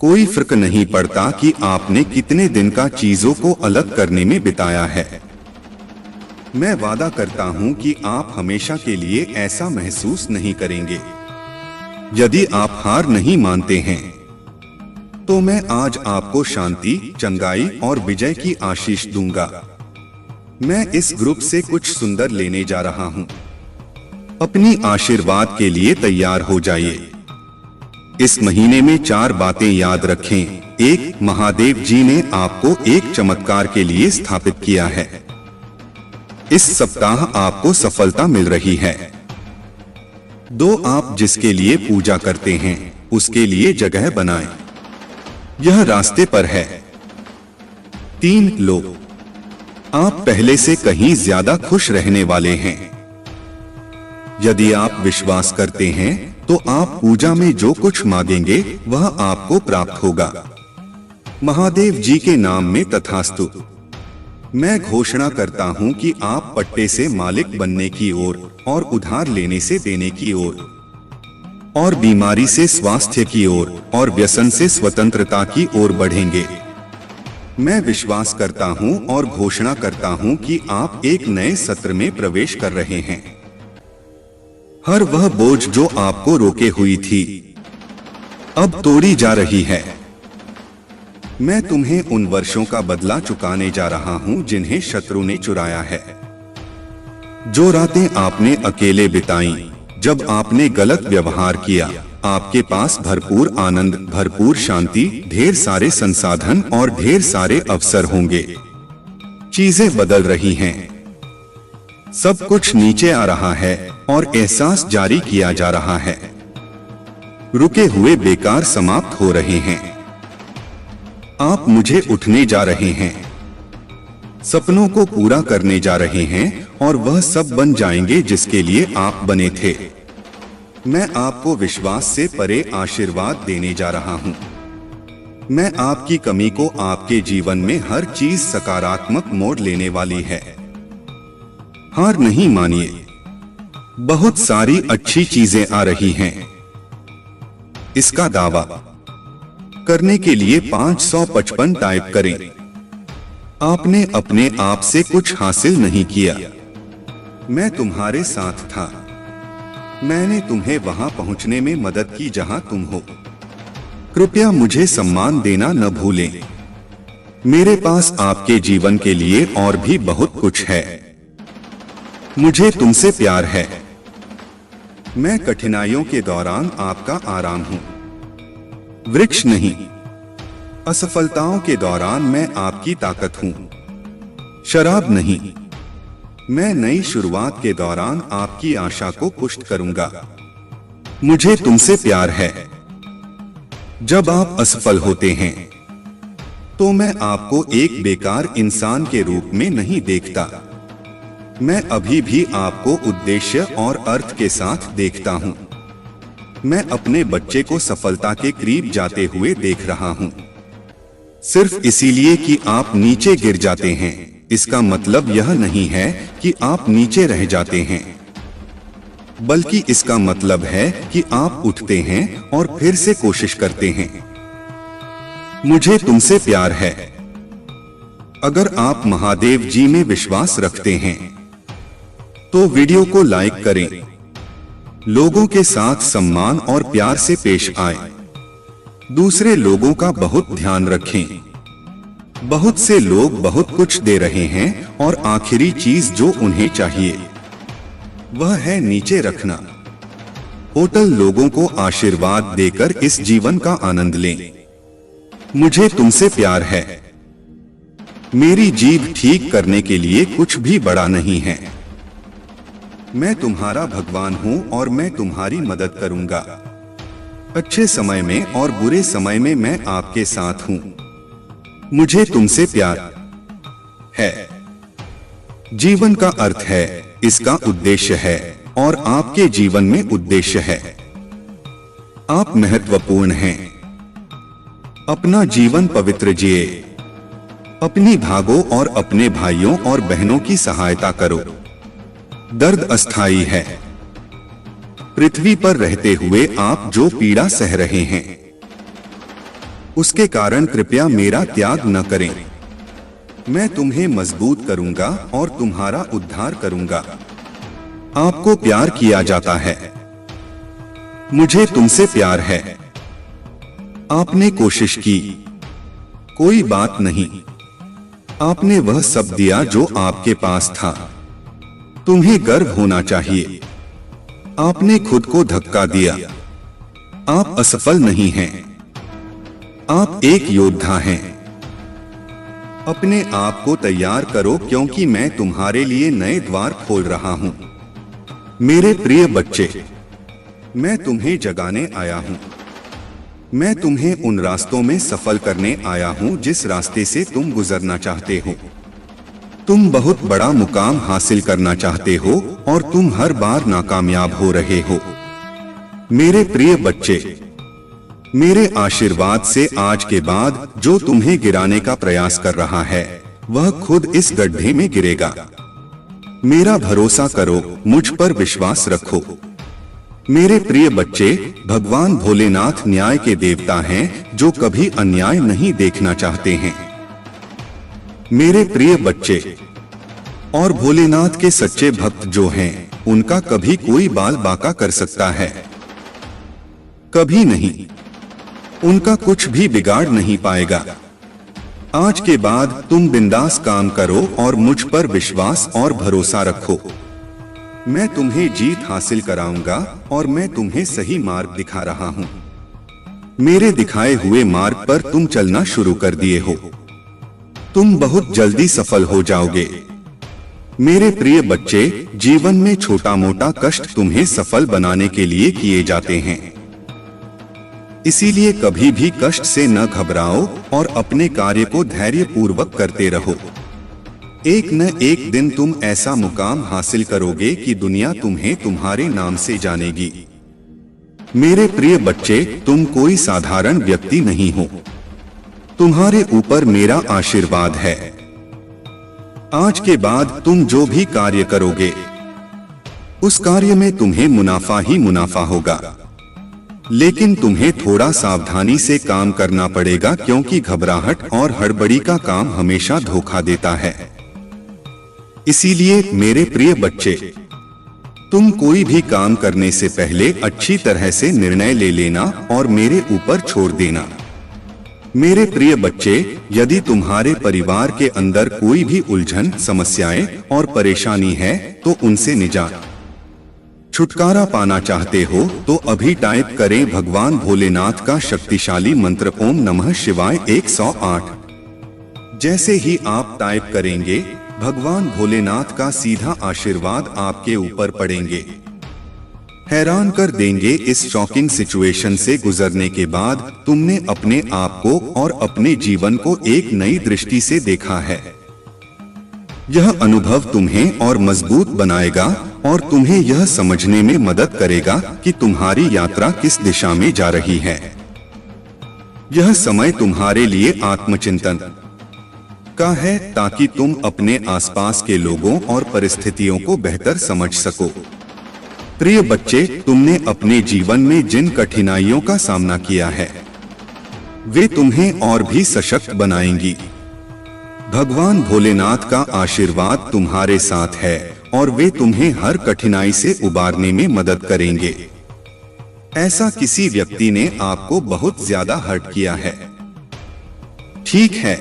कोई फर्क नहीं पड़ता कि आपने कितने दिन का चीजों को अलग करने में बिताया है। मैं वादा करता हूं कि आप हमेशा के लिए ऐसा महसूस नहीं करेंगे। यदि आप हार नहीं मानते हैं, तो मैं आज आपको शांति, चंगाई और विजय की आशीष दूंगा। मैं इस ग्रुप से कुछ सुंदर लेने जा रहा हूं। अपनी आशीर्वाद के लिए तैयार हो जाइए। इस महीने में 4 बातें याद रखें। 1, महादेव जी ने आपको एक चमत्कार के लिए स्थापित किया है। इस सप्ताह आपको सफलता मिल रही है। 2, आप जिसके लिए पूजा करते हैं, उसके लिए जगह बनाएं। यह रास्ते पर है। 3, लो, आप पहले से कहीं ज्यादा खुश रहने वाले हैं। यदि आप विश्वास करते हैं तो आप पूजा में जो कुछ मांगेंगे वह आपको प्राप्त होगा। महादेव जी के नाम में तथास्तु। मैं घोषणा करता हूं कि आप पट्टे से मालिक बनने की ओर और उधार लेने से देने की ओर और बीमारी से स्वास्थ्य की ओर और व्यसन से स्वतंत्रता की ओर बढ़ेंगे। मैं विश्वास करता हूं और घोषणा करता हूं कि आप एक नए सत्र में प्रवेश कर रहे हैं। हर वह बोझ जो आपको रोके हुई थी, अब तोड़ी जा रही है। मैं तुम्हें उन वर्षों का बदला चुकाने जा रहा हूं जिन्हें शत्रु ने चुराया है। जो रातें आपने अकेले बिताई, जब आपने गलत व्यवहार किया, आपके पास भरपूर आनंद, भरपूर शांति, ढेर सारे संसाधन और ढेर सारे अवसर होंगे। चीजें बदल रही हैं, सब कुछ नीचे आ रहा है और एहसास जारी किया जा रहा है। रुके हुए बेकार समाप्त हो रहे हैं। आप मुझे उठने जा रहे हैं, सपनों को पूरा करने जा रहे हैं और वह सब बन जाएंगे जिसके लिए आप बने थे। मैं आपको विश्वास से परे आशीर्वाद देने जा रहा हूं। मैं आपकी कमी को आपके जीवन में हर चीज सकारात्मक मोड़ लेने वाली है। हार नहीं मानिए, बहुत सारी अच्छी चीजें आ रही हैं। इसका दावा करने के लिए 555 टाइप करें। आपने अपने आप से कुछ हासिल नहीं किया, मैं तुम्हारे साथ था। मैंने तुम्हें वहां पहुंचने में मदद की जहां तुम हो। कृपया मुझे सम्मान देना न भूलें। मेरे पास आपके जीवन के लिए और भी बहुत कुछ है। मुझे तुमसे प्यार है। मैं कठिनाइयों के दौरान आपका आराम हूं, वृक्ष नहीं। असफलताओं के दौरान मैं आपकी ताकत हूं, शराब नहीं। मैं नई शुरुआत के दौरान आपकी आशा को पुष्ट करूंगा। मुझे तुमसे प्यार है। जब आप असफल होते हैं तो मैं आपको एक बेकार इंसान के रूप में नहीं देखता। मैं अभी भी आपको उद्देश्य और अर्थ के साथ देखता हूं। मैं अपने बच्चे को सफलता के करीब जाते हुए देख रहा हूं। सिर्फ इसीलिए कि आप नीचे गिर जाते हैं, इसका मतलब यह नहीं है कि आप नीचे रह जाते हैं, बल्कि इसका मतलब है कि आप उठते हैं और फिर से कोशिश करते हैं। मुझे तुमसे प्यार है। अगर आप महादेव जी में विश्वास रखते हैं तो वीडियो को लाइक करें। लोगों के साथ सम्मान और प्यार से पेश आए। दूसरे लोगों का बहुत ध्यान रखें। बहुत से लोग बहुत कुछ दे रहे हैं और आखिरी चीज जो उन्हें चाहिए वह है नीचे रखना। होटल लोगों को आशीर्वाद देकर इस जीवन का आनंद लें। मुझे तुमसे प्यार है। मेरी जीभ ठीक करने के लिए कुछ भी बड़ा नहीं है। मैं तुम्हारा भगवान हूं और मैं तुम्हारी मदद करूंगा। अच्छे समय में और बुरे समय में मैं आपके साथ हूं। मुझे तुमसे प्यार है। जीवन का अर्थ है, इसका उद्देश्य है और आपके जीवन में उद्देश्य है। आप महत्वपूर्ण हैं। अपना जीवन पवित्र जिए। अपनी भागो और अपने भाइयों और बहनों की सहायता करो। दर्द अस्थायी है। पृथ्वी पर रहते हुए आप जो पीड़ा सह रहे हैं उसके कारण कृपया मेरा त्याग न करें। मैं तुम्हें मजबूत करूंगा और तुम्हारा उद्धार करूंगा। आपको प्यार किया जाता है। मुझे तुमसे प्यार है। आपने कोशिश की, कोई बात नहीं। आपने वह सब दिया जो आपके पास था। तुम्हें गर्व होना चाहिए। आपने खुद को धक्का दिया। आप असफल नहीं हैं। आप एक योद्धा हैं। अपने आप को तैयार करो क्योंकि मैं तुम्हारे लिए नए द्वार खोल रहा हूं। मेरे प्रिय बच्चे, मैं तुम्हें जगाने आया हूं। मैं तुम्हें उन रास्तों में सफल करने आया हूं जिस रास्ते से तुम गुजरना चाहते हो। तुम बहुत बड़ा मुकाम हासिल करना चाहते हो और तुम हर बार नाकामयाब हो रहे हो। मेरे प्रिय बच्चे, मेरे आशीर्वाद से आज के बाद जो तुम्हें गिराने का प्रयास कर रहा है वह खुद इस गड्ढे में गिरेगा। मेरा भरोसा करो, मुझ पर विश्वास रखो। मेरे प्रिय बच्चे, भगवान भोलेनाथ न्याय के देवता हैं जो कभी अन्याय नहीं देखना चाहते हैं। मेरे प्रिय बच्चे, और भोलेनाथ के सच्चे भक्त जो हैं उनका कभी कोई बाल बांका कर सकता है? कभी नहीं। उनका कुछ भी बिगाड़ नहीं पाएगा। आज के बाद तुम बिंदास काम करो और मुझ पर विश्वास और भरोसा रखो। मैं तुम्हें जीत हासिल कराऊंगा और मैं तुम्हें सही मार्ग दिखा रहा हूँ। मेरे दिखाए हुए मार्ग पर तुम चलना शुरू कर दिए हो। तुम बहुत जल्दी सफल हो जाओगे। मेरे प्रिय बच्चे, जीवन में छोटा मोटा कष्ट तुम्हें सफल बनाने के लिए किए जाते हैं। इसीलिए कभी भी कष्ट से न घबराओ और अपने कार्य को धैर्यपूर्वक करते रहो। एक न एक दिन तुम ऐसा मुकाम हासिल करोगे कि दुनिया तुम्हें तुम्हारे नाम से जानेगी। मेरे प्रिय बच्चे, तुम कोई साधारण व्यक्ति नहीं हो। तुम्हारे ऊपर मेरा आशीर्वाद है। आज के बाद तुम जो भी कार्य करोगे, उस कार्य में तुम्हें मुनाफा ही मुनाफा होगा। लेकिन तुम्हें थोड़ा सावधानी से काम करना पड़ेगा, क्योंकि घबराहट और हड़बड़ी का काम हमेशा धोखा देता है। इसीलिए मेरे प्रिय बच्चे, तुम कोई भी काम करने से पहले अच्छी तरह से निर्णय ले लेना और मेरे ऊपर छोड़ देना। मेरे प्रिय बच्चे, यदि तुम्हारे परिवार के अंदर कोई भी उलझन, समस्याएं और परेशानी है तो उनसे निजात, छुटकारा पाना चाहते हो तो अभी टाइप करें भगवान भोलेनाथ का शक्तिशाली मंत्र ओम नमः शिवाय 108। जैसे ही आप टाइप करेंगे, भगवान भोलेनाथ का सीधा आशीर्वाद आपके ऊपर पड़ेंगे। हैरान कर देंगे। इस शॉकिंग सिचुएशन से गुजरने के बाद तुमने अपने आप को और अपने जीवन को एक नई दृष्टि से देखा है। यह अनुभव तुम्हें और मजबूत बनाएगा और तुम्हें यह समझने में मदद करेगा कि तुम्हारी यात्रा किस दिशा में जा रही है। यह समय तुम्हारे लिए आत्मचिंतन का है, ताकि तुम अपने आसपास के लोगों और परिस्थितियों को बेहतर समझ सको। प्रिय बच्चे, तुमने अपने जीवन में जिन कठिनाइयों का सामना किया है, वे तुम्हें और भी सशक्त बनाएंगी। भगवान भोलेनाथ का आशीर्वाद तुम्हारे साथ है और वे तुम्हें हर कठिनाई से उबारने में मदद करेंगे। ऐसा किसी व्यक्ति ने आपको बहुत ज्यादा हर्ट किया है, ठीक है,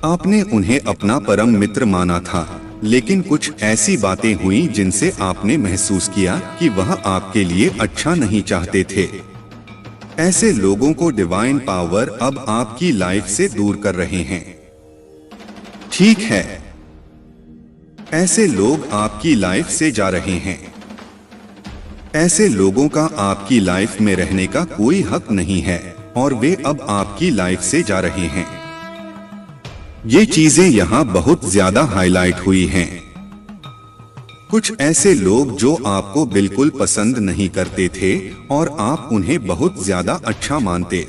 आपने उन्हें अपना परम मित्र माना था, लेकिन कुछ ऐसी बातें हुई जिनसे आपने महसूस किया कि वह आपके लिए अच्छा नहीं चाहते थे। ऐसे लोगों को डिवाइन पावर अब आपकी लाइफ से दूर कर रहे हैं, ठीक है। ऐसे लोग आपकी लाइफ से जा रहे हैं। ऐसे लोगों का आपकी लाइफ में रहने का कोई हक नहीं है और वे अब आपकी लाइफ से जा रहे हैं। ये चीजें यहाँ बहुत ज्यादा हाईलाइट हुई हैं। कुछ ऐसे लोग जो आपको बिल्कुल पसंद नहीं करते थे और आप उन्हें बहुत ज्यादा अच्छा मानते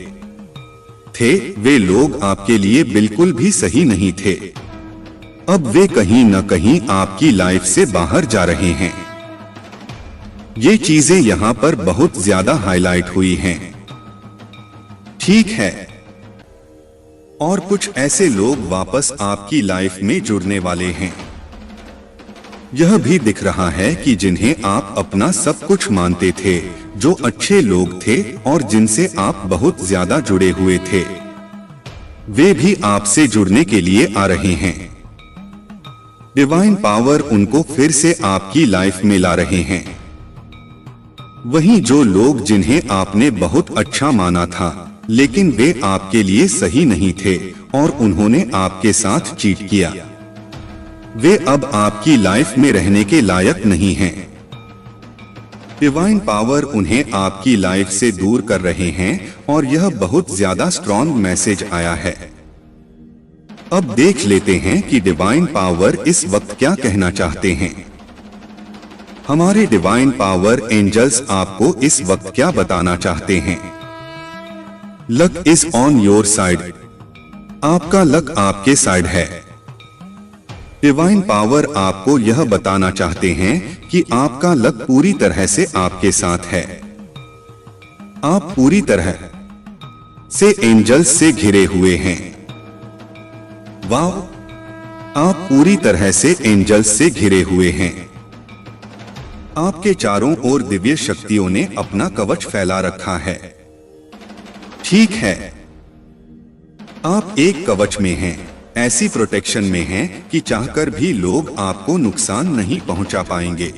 थे, वे लोग आपके लिए बिल्कुल भी सही नहीं थे। अब वे कहीं न कहीं आपकी लाइफ से बाहर जा रहे हैं। ये चीजें यहाँ पर बहुत ज्यादा हाईलाइट हुई हैं, ठीक है। और कुछ ऐसे लोग वापस आपकी लाइफ में जुड़ने वाले हैं। यह भी दिख रहा है कि जिन्हें आप अपना सब कुछ मानते थे, जो अच्छे लोग थे और जिनसे आप बहुत ज्यादा जुड़े हुए थे, वे भी आपसे जुड़ने के लिए आ रहे हैं। डिवाइन पावर उनको फिर से आपकी लाइफ में ला रहे हैं। वहीं जो लोग जिन्हें आपने बहुत अच्छा माना था, लेकिन वे आपके लिए सही नहीं थे और उन्होंने आपके साथ चीट किया, वे अब आपकी लाइफ में रहने के लायक नहीं हैं। डिवाइन पावर उन्हें आपकी लाइफ से दूर कर रहे हैं और यह बहुत ज्यादा स्ट्रॉन्ग मैसेज आया है। अब देख लेते हैं कि डिवाइन पावर इस वक्त क्या कहना चाहते हैं। हमारे डिवाइन पावर एंजल्स आपको इस वक्त क्या बताना चाहते हैं। Luck is on your side. आपका लक आपके साइड है। डिवाइन पावर आपको यह बताना चाहते हैं कि आपका लक पूरी तरह से आपके साथ है। आप पूरी तरह से एंजल्स से घिरे हुए हैं। वाह, आप पूरी तरह से एंजल्स से घिरे हुए हैं। आपके चारों ओर दिव्य शक्तियों ने अपना कवच फैला रखा है, ठीक है। आप एक कवच में हैं। ऐसी प्रोटेक्शन में हैं कि चाहकर भी लोग आपको नुकसान नहीं पहुंचा पाएंगे।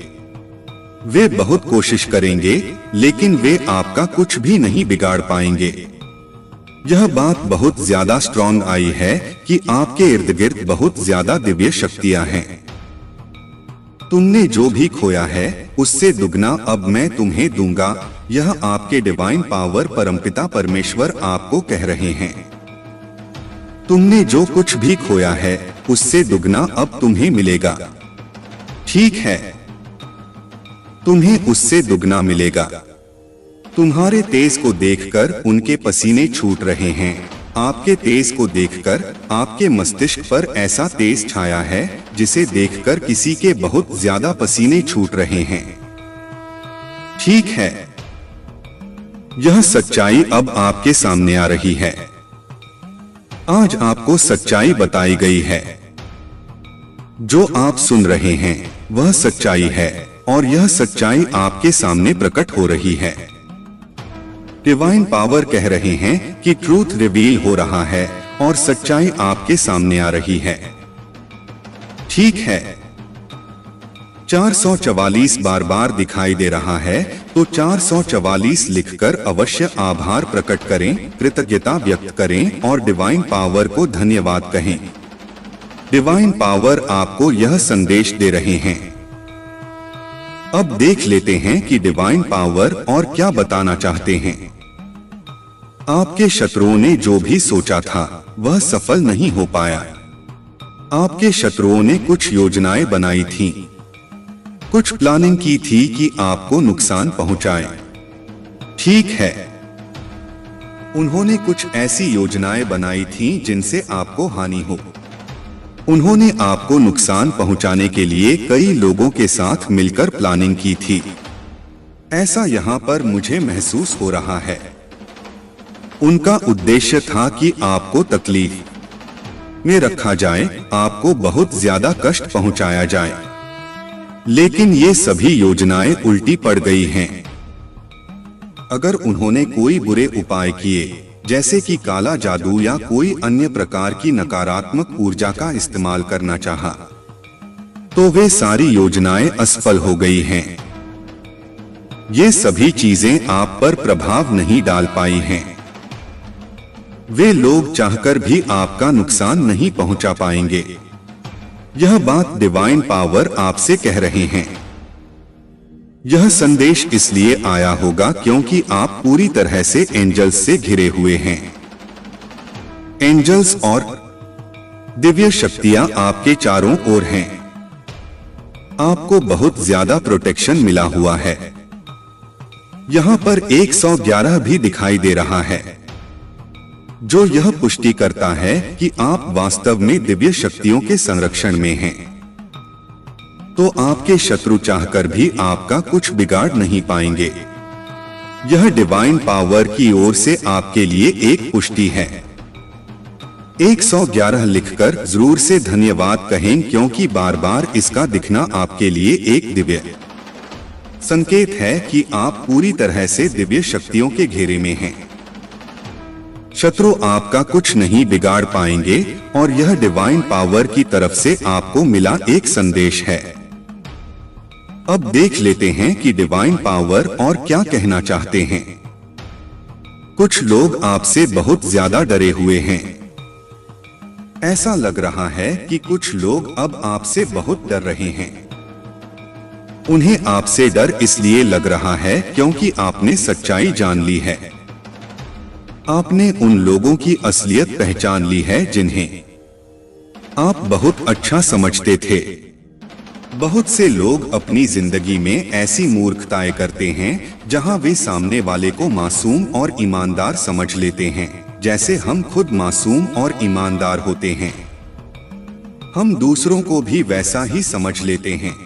वे बहुत कोशिश करेंगे लेकिन वे आपका कुछ भी नहीं बिगाड़ पाएंगे। यह बात बहुत ज्यादा स्ट्रॉन्ग आई है कि आपके इर्द गिर्द बहुत ज्यादा दिव्य शक्तियां हैं। तुमने जो भी खोया है उससे दुगना अब मैं तुम्हें दूंगा, यह आपके डिवाइन पावर परमपिता परमेश्वर आपको कह रहे हैं। तुमने जो कुछ भी खोया है उससे दुगना अब तुम्हें मिलेगा। ठीक है, तुम्हें उससे दुगना मिलेगा। तुम्हारे तेज को देखकर उनके पसीने छूट रहे हैं। आपके तेज को देखकर आपके मस्तिष्क पर ऐसा तेज छाया है जिसे देखकर किसी के बहुत ज्यादा पसीने छूट रहे हैं। ठीक है, यह सच्चाई अब आपके सामने आ रही है। आज आपको सच्चाई बताई गई है। जो आप सुन रहे हैं वह सच्चाई है और यह सच्चाई आपके सामने प्रकट हो रही है। डिवाइन पावर कह रहे हैं कि ट्रूथ रिवील हो रहा है और सच्चाई आपके सामने आ रही है। ठीक है, 444 बार बार दिखाई दे रहा है तो 444 लिखकर अवश्य आभार प्रकट करें, कृतज्ञता व्यक्त करें और डिवाइन पावर को धन्यवाद कहें। डिवाइन पावर आपको यह संदेश दे रहे हैं। अब देख लेते हैं कि डिवाइन पावर और क्या बताना चाहते हैं। आपके शत्रुओं ने जो भी सोचा था वह सफल नहीं हो पाया। आपके शत्रुओं ने कुछ योजनाएं बनाई थीं, कुछ प्लानिंग की थी कि आपको नुकसान पहुंचाए। ठीक है, उन्होंने कुछ ऐसी योजनाएं बनाई थीं जिनसे आपको हानि हो। उन्होंने आपको नुकसान पहुंचाने के लिए कई लोगों के साथ मिलकर प्लानिंग की थी। ऐसा यहाँ पर मुझे महसूस हो रहा है। उनका उद्देश्य था कि आपको तकलीफ में रखा जाए, आपको बहुत ज्यादा कष्ट पहुंचाया जाए। लेकिन ये सभी योजनाएं उल्टी पड़ गई हैं। अगर उन्होंने कोई बुरे उपाय किए जैसे कि काला जादू या कोई अन्य प्रकार की नकारात्मक ऊर्जा का इस्तेमाल करना चाहा, तो वे सारी योजनाएं असफल हो गई हैं। ये सभी चीजें आप पर प्रभाव नहीं डाल पाई हैं। वे लोग चाहकर भी आपका नुकसान नहीं पहुंचा पाएंगे। यह बात डिवाइन पावर आपसे कह रहे हैं। यह संदेश इसलिए आया होगा क्योंकि आप पूरी तरह से एंजल्स से घिरे हुए हैं। एंजल्स और दिव्य शक्तियां आपके चारों ओर हैं। आपको बहुत ज्यादा प्रोटेक्शन मिला हुआ है। यहां पर 111 भी दिखाई दे रहा है, जो यह पुष्टि करता है कि आप वास्तव में दिव्य शक्तियों के संरक्षण में हैं। तो आपके शत्रु चाहकर भी आपका कुछ बिगाड़ नहीं पाएंगे। यह डिवाइन पावर की ओर से आपके लिए एक पुष्टि है। 111 लिखकर जरूर से धन्यवाद कहें क्योंकि बार बार इसका दिखना आपके लिए एक दिव्य संकेत है कि आप पूरी तरह से दिव्य शक्तियों के घेरे में हैं। शत्रु आपका कुछ नहीं बिगाड़ पाएंगे और यह डिवाइन पावर की तरफ से आपको मिला एक संदेश है। अब देख लेते हैं कि डिवाइन पावर और क्या कहना चाहते हैं। कुछ लोग आपसे बहुत ज्यादा डरे हुए हैं। ऐसा लग रहा है कि कुछ लोग अब आपसे बहुत डर रहे हैं। उन्हें आपसे डर इसलिए लग रहा है क्योंकि आपने सच्चाई जान ली है। आपने उन लोगों की असलियत पहचान ली है जिन्हें आप बहुत अच्छा समझते थे। बहुत से लोग अपनी जिंदगी में ऐसी मूर्खताएं करते हैं जहां वे सामने वाले को मासूम और ईमानदार समझ लेते हैं, जैसे हम खुद मासूम और ईमानदार होते हैं। हम दूसरों को भी वैसा ही समझ लेते हैं।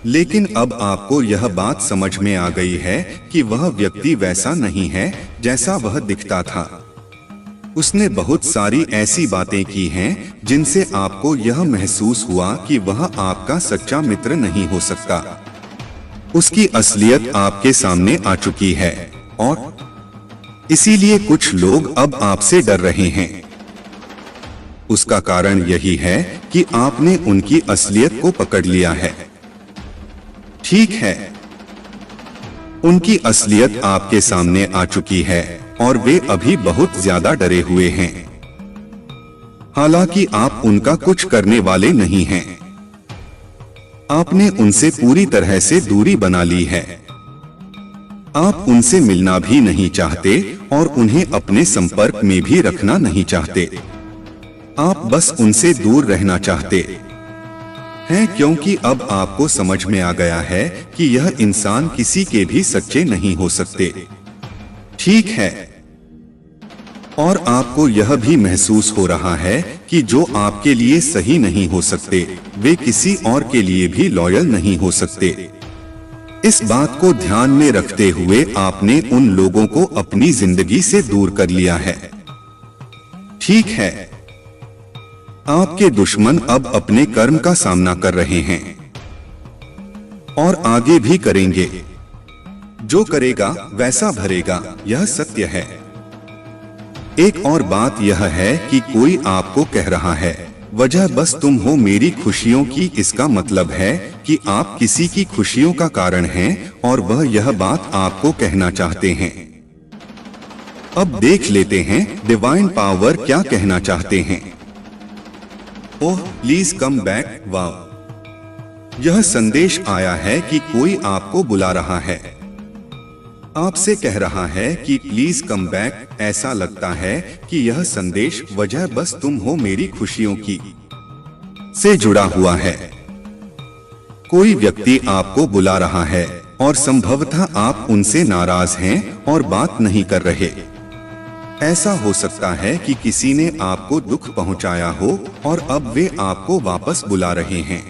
लेकिन अब आपको यह बात समझ में आ गई है कि वह व्यक्ति वैसा नहीं है जैसा वह दिखता था। उसने बहुत सारी ऐसी बातें की हैं जिनसे आपको यह महसूस हुआ कि वह आपका सच्चा मित्र नहीं हो सकता। उसकी असलियत आपके सामने आ चुकी है और इसीलिए कुछ लोग अब आपसे डर रहे हैं। उसका कारण यही है कि आपने उनकी असलियत को पकड़ लिया है। ठीक है, उनकी असलियत आपके सामने आ चुकी है और वे अभी बहुत ज्यादा डरे हुए हैं। हालांकि आप उनका कुछ करने वाले नहीं हैं। आपने उनसे पूरी तरह से दूरी बना ली है। आप उनसे मिलना भी नहीं चाहते और उन्हें अपने संपर्क में भी रखना नहीं चाहते। आप बस उनसे दूर रहना चाहते हैं, क्योंकि अब आपको समझ में आ गया है कि यह इंसान किसी के भी सच्चे नहीं हो सकते। ठीक है, और आपको यह भी महसूस हो रहा है कि जो आपके लिए सही नहीं हो सकते, वे किसी और के लिए भी लॉयल नहीं हो सकते। इस बात को ध्यान में रखते हुए आपने उन लोगों को अपनी जिंदगी से दूर कर लिया है। ठीक है, आपके दुश्मन अब अपने कर्म का सामना कर रहे हैं और आगे भी करेंगे। जो करेगा वैसा भरेगा, यह सत्य है। एक और बात यह है कि कोई आपको कह रहा है, वजह बस तुम हो मेरी खुशियों की। इसका मतलब है कि आप किसी की खुशियों का कारण हैं और वह यह बात आपको कहना चाहते हैं। अब देख लेते हैं डिवाइन पावर क्या कहना चाहते हैं। Oh please come back. वाह, यह संदेश आया है कि कोई आपको बुला रहा है, आपसे कह रहा है कि प्लीज कम बैक। ऐसा लगता है कि यह संदेश वजह बस तुम हो मेरी खुशियों की से जुड़ा हुआ है। कोई व्यक्ति आपको बुला रहा है और संभवतः आप उनसे नाराज हैं और बात नहीं कर रहे। ऐसा हो सकता है कि किसी ने आपको दुख पहुंचाया हो और अब वे आपको वापस बुला रहे हैं,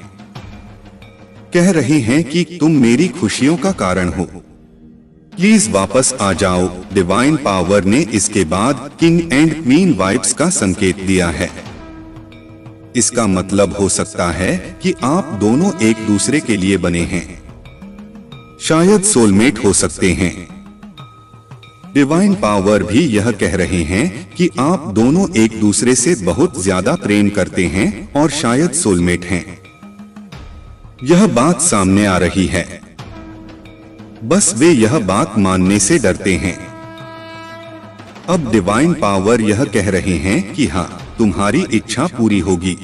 कह रहे हैं कि तुम मेरी खुशियों का कारण हो, प्लीज वापस आ जाओ। डिवाइन पावर ने इसके बाद किंग एंड क्वीन वाइब्स का संकेत दिया है। इसका मतलब हो सकता है कि आप दोनों एक दूसरे के लिए बने हैं, शायद सोलमेट हो सकते हैं। डिवाइन पावर भी यह कह रहे हैं कि आप दोनों एक दूसरे से बहुत ज्यादा प्रेम करते हैं और शायद सोलमेट हैं। यह बात सामने आ रही है, बस वे यह बात मानने से डरते हैं। अब डिवाइन पावर यह कह रहे हैं कि हाँ, तुम्हारी इच्छा पूरी होगी।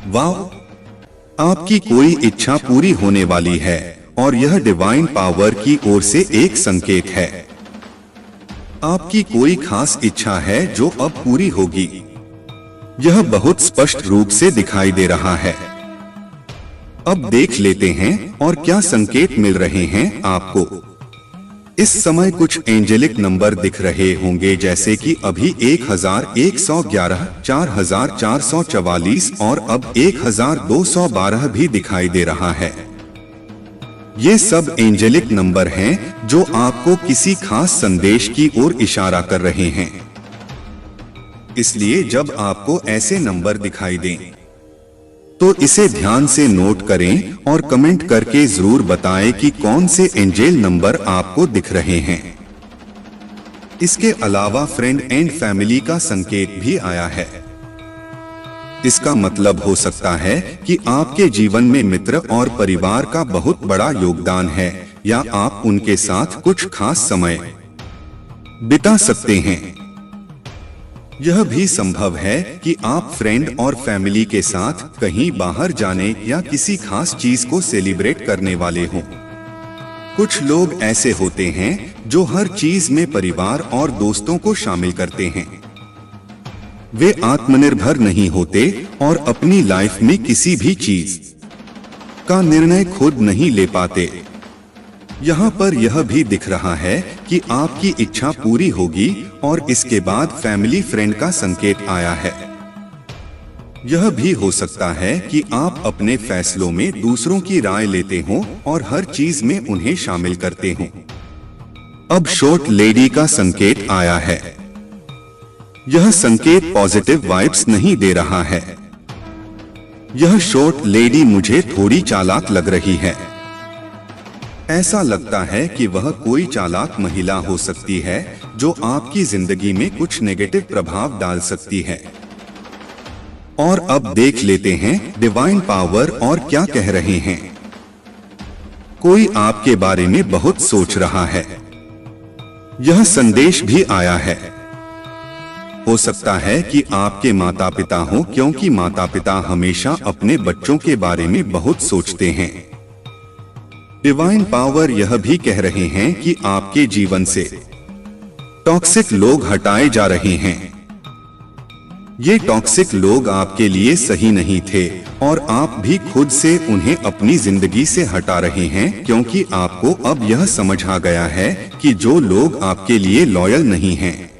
वाह, आपकी कोई इच्छा पूरी होने वाली है और यह डिवाइन पावर की ओर से एक संकेत है। आपकी कोई खास इच्छा है जो अब पूरी होगी। यह बहुत स्पष्ट रूप से दिखाई दे रहा है। अब देख लेते हैं और क्या संकेत मिल रहे हैं आपको। इस समय कुछ एंजेलिक नंबर दिख रहे होंगे, जैसे कि अभी 1111, 4444 और अब 1212 भी दिखाई दे रहा है। ये सब एंजेलिक नंबर हैं जो आपको किसी खास संदेश की ओर इशारा कर रहे हैं। इसलिए जब आपको ऐसे नंबर दिखाई दें तो इसे ध्यान से नोट करें और कमेंट करके जरूर बताएं कि कौन से एंजेल नंबर आपको दिख रहे हैं। इसके अलावा फ्रेंड एंड फैमिली का संकेत भी आया है। इसका मतलब हो सकता है कि आपके जीवन में मित्र और परिवार का बहुत बड़ा योगदान है या आप उनके साथ कुछ खास समय बिता सकते हैं। यह भी संभव है कि आप फ्रेंड और फैमिली के साथ कहीं बाहर जाने या किसी खास चीज को सेलिब्रेट करने वाले हों। कुछ लोग ऐसे होते हैं जो हर चीज में परिवार और दोस्तों को शामिल करते हैं। वे आत्मनिर्भर नहीं होते और अपनी लाइफ में किसी भी चीज का निर्णय खुद नहीं ले पाते। यहाँ पर यह भी दिख रहा है कि आपकी इच्छा पूरी होगी और इसके बाद फैमिली फ्रेंड का संकेत आया है। यह भी हो सकता है कि आप अपने फैसलों में दूसरों की राय लेते हों और हर चीज में उन्हें शामिल करते हों। अब शॉर्ट लेडी का संकेत आया है। यह संकेत पॉजिटिव वाइब्स नहीं दे रहा है। यह शॉर्ट लेडी मुझे थोड़ी चालाक लग रही है। ऐसा लगता है कि वह कोई चालाक महिला हो सकती है जो आपकी जिंदगी में कुछ नेगेटिव प्रभाव डाल सकती है। और अब देख लेते हैं डिवाइन पावर और क्या कह रहे हैं। कोई आपके बारे में बहुत सोच रहा है। यह संदेश भी आया है। हो सकता है कि आपके माता पिता हो, क्योंकि माता पिता हमेशा अपने बच्चों के बारे में बहुत सोचते हैं। डिवाइन पावर यह भी कह रहे हैं कि आपके जीवन से टॉक्सिक लोग हटाए जा रहे हैं। ये टॉक्सिक लोग आपके लिए सही नहीं थे और आप भी खुद से उन्हें अपनी जिंदगी से हटा रहे हैं, क्योंकि आपको अब यह समझ आ गया है कि जो लोग आपके लिए लॉयल नहीं हैं,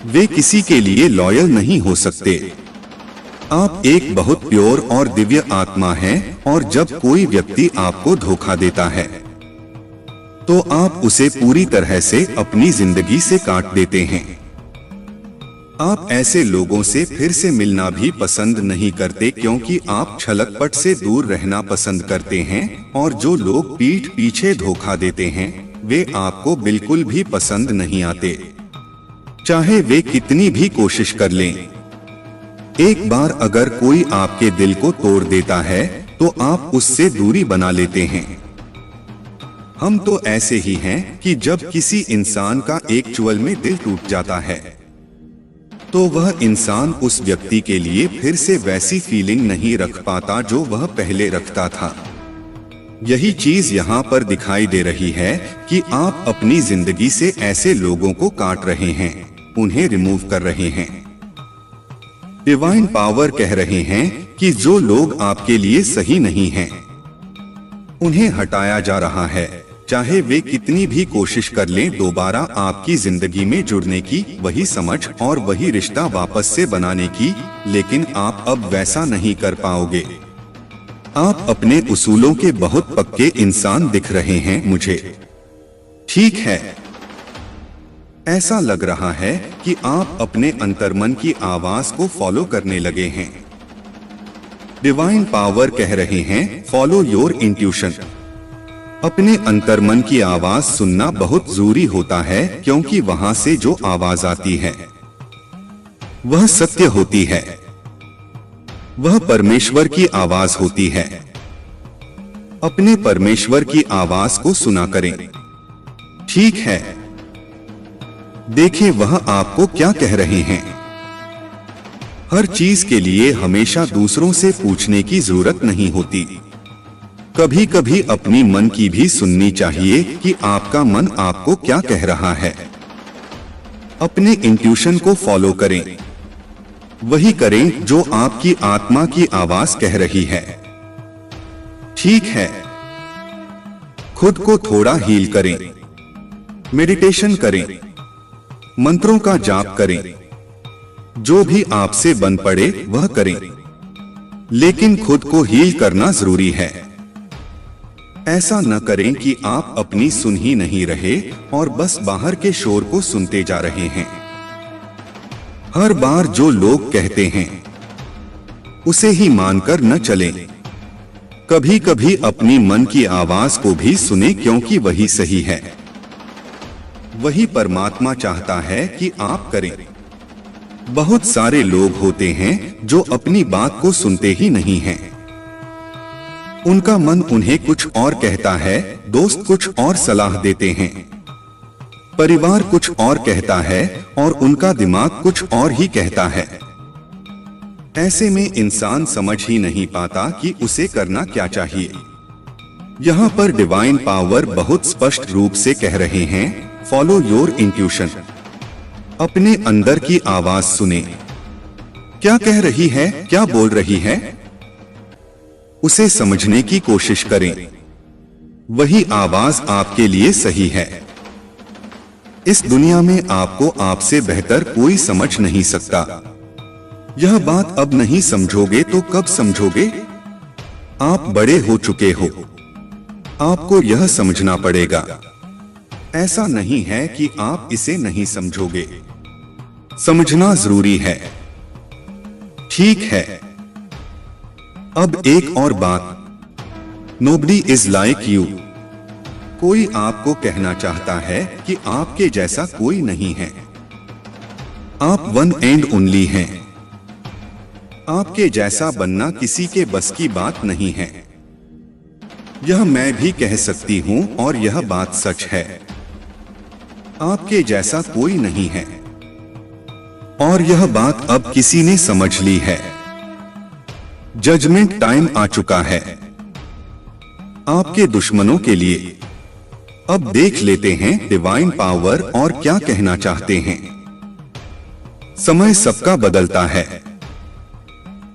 वे किसी के लिए लॉयल नहीं हो सकते। आप एक बहुत प्योर और दिव्य आत्मा हैं और जब कोई व्यक्ति आपको धोखा देता है तो आप उसे पूरी तरह से अपनी जिंदगी से काट देते हैं। आप ऐसे लोगों से फिर से मिलना भी पसंद नहीं करते, क्योंकि आप छलकपट से दूर रहना पसंद करते हैं और जो लोग पीठ पीछे धोखा देते हैं वे आपको बिल्कुल भी पसंद नहीं आते, चाहे वे कितनी भी कोशिश कर लें। एक बार अगर कोई आपके दिल को तोड़ देता है तो आप उससे दूरी बना लेते हैं। हम तो ऐसे ही हैं कि जब किसी इंसान का एक चुअल में दिल टूट जाता है तो वह इंसान उस व्यक्ति के लिए फिर से वैसी फीलिंग नहीं रख पाता जो वह पहले रखता था। यही चीज यहाँ पर दिखाई दे रही है कि आप अपनी जिंदगी से ऐसे लोगों को काट रहे हैं, उन्हें रिमूव कर रहे हैं। डिवाइन पावर कह रहे हैं कि जो लोग आपके लिए सही नहीं हैं, उन्हें हटाया जा रहा है, चाहे वे कितनी भी कोशिश कर लें दोबारा आपकी जिंदगी में जुड़ने की, वही समझ और वही रिश्ता वापस से बनाने की, लेकिन आप अब वैसा नहीं कर पाओगे। आप अपने उसूलों के बहुत पक्के इंसान दिख रहे हैं मुझे। ठीक है, ऐसा लग रहा है कि आप अपने अंतर्मन की आवाज को फॉलो करने लगे हैं। डिवाइन पावर कह रहे हैं फॉलो योर इंट्यूशन। अपने अंतर्मन की आवाज सुनना बहुत जरूरी होता है, क्योंकि वहां से जो आवाज आती है वह सत्य होती है, वह परमेश्वर की आवाज होती है। अपने परमेश्वर की आवाज को सुना करें। ठीक है, देखें वह आपको क्या कह रहे हैं। हर चीज के लिए हमेशा दूसरों से पूछने की जरूरत नहीं होती। कभी कभी अपनी मन की भी सुननी चाहिए कि आपका मन आपको क्या कह रहा है। अपने इंट्यूशन को फॉलो करें, वही करें जो आपकी आत्मा की आवाज कह रही है। ठीक है, खुद को थोड़ा हील करें, मेडिटेशन करें, मंत्रों का जाप करें, जो भी आपसे बन पड़े वह करें, लेकिन खुद को हील करना जरूरी है। ऐसा न करें कि आप अपनी सुन ही नहीं रहे और बस बाहर के शोर को सुनते जा रहे हैं। हर बार जो लोग कहते हैं उसे ही मानकर न चलें। कभी कभी अपनी मन की आवाज को भी सुने, क्योंकि वही सही है, वही परमात्मा चाहता है कि आप करें। बहुत सारे लोग होते हैं जो अपनी बात को सुनते ही नहीं हैं। उनका मन उन्हें कुछ और कहता है, दोस्त कुछ और सलाह देते हैं, परिवार कुछ और कहता है और उनका दिमाग कुछ और ही कहता है। ऐसे में इंसान समझ ही नहीं पाता कि उसे करना क्या चाहिए। यहाँ पर डिवाइन पावर बहुत स्पष्ट रूप से कह रहे हैं फॉलो योर इंट्यूशन। अपने अंदर की आवाज सुने, क्या कह रही है, क्या बोल रही है, उसे समझने की कोशिश करें। वही आवाज आपके लिए सही है। इस दुनिया में आपको आपसे बेहतर कोई समझ नहीं सकता। यह बात अब नहीं समझोगे तो कब समझोगे? आप बड़े हो चुके हो, आपको यह समझना पड़ेगा। ऐसा नहीं है कि आप इसे नहीं समझोगे, समझना जरूरी है। ठीक है, अब एक और बात, नोबडी इज लाइक यू। कोई आपको कहना चाहता है कि आपके जैसा कोई नहीं है, आप वन एंड ओनली हैं। आपके जैसा बनना किसी के बस की बात नहीं है। यह मैं भी कह सकती हूँ और यह बात सच है। आपके जैसा कोई नहीं है और यह बात अब किसी ने समझ ली है। जजमेंट टाइम आ चुका है आपके दुश्मनों के लिए। अब देख लेते हैं डिवाइन पावर और क्या कहना चाहते हैं। समय सबका बदलता है।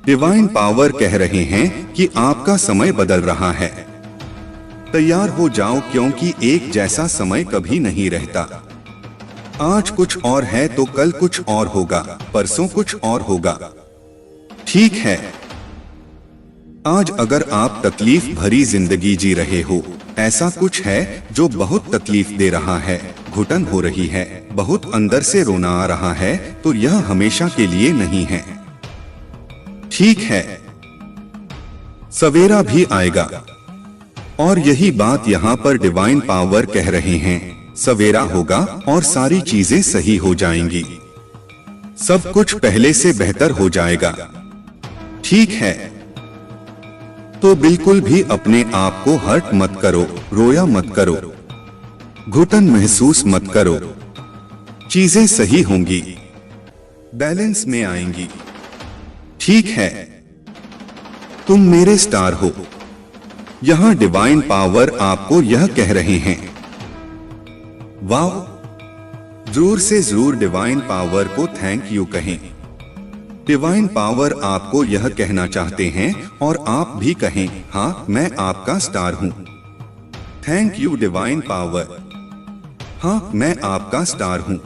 डिवाइन पावर कह रहे हैं कि आपका समय बदल रहा है। तैयार हो जाओ क्योंकि एक जैसा समय कभी नहीं रहता। आज कुछ और है तो कल कुछ और होगा, परसों कुछ और होगा। ठीक है, आज अगर आप तकलीफ भरी जिंदगी जी रहे हो, ऐसा कुछ है जो बहुत तकलीफ दे रहा है, घुटन हो रही है, बहुत अंदर से रोना आ रहा है, तो यह हमेशा के लिए नहीं है। ठीक है, सवेरा भी आएगा और यही बात यहाँ पर डिवाइन पावर कह रहे हैं। सवेरा होगा और सारी चीजें सही हो जाएंगी। सब कुछ पहले से बेहतर हो जाएगा। ठीक है, तो बिल्कुल भी अपने आप को हर्ट मत करो, रोया मत करो, घुटन महसूस मत करो। चीजें सही होंगी, बैलेंस में आएंगी। ठीक है, तुम मेरे स्टार हो। यहां डिवाइन पावर आपको यह कह रहे हैं। वाह, जरूर से जरूर डिवाइन पावर को थैंक यू कहें। डिवाइन पावर आपको यह कहना चाहते हैं और आप भी कहें, हाँ मैं आपका स्टार हूं। Thank you divine power. हाँ मैं आपका स्टार हूं।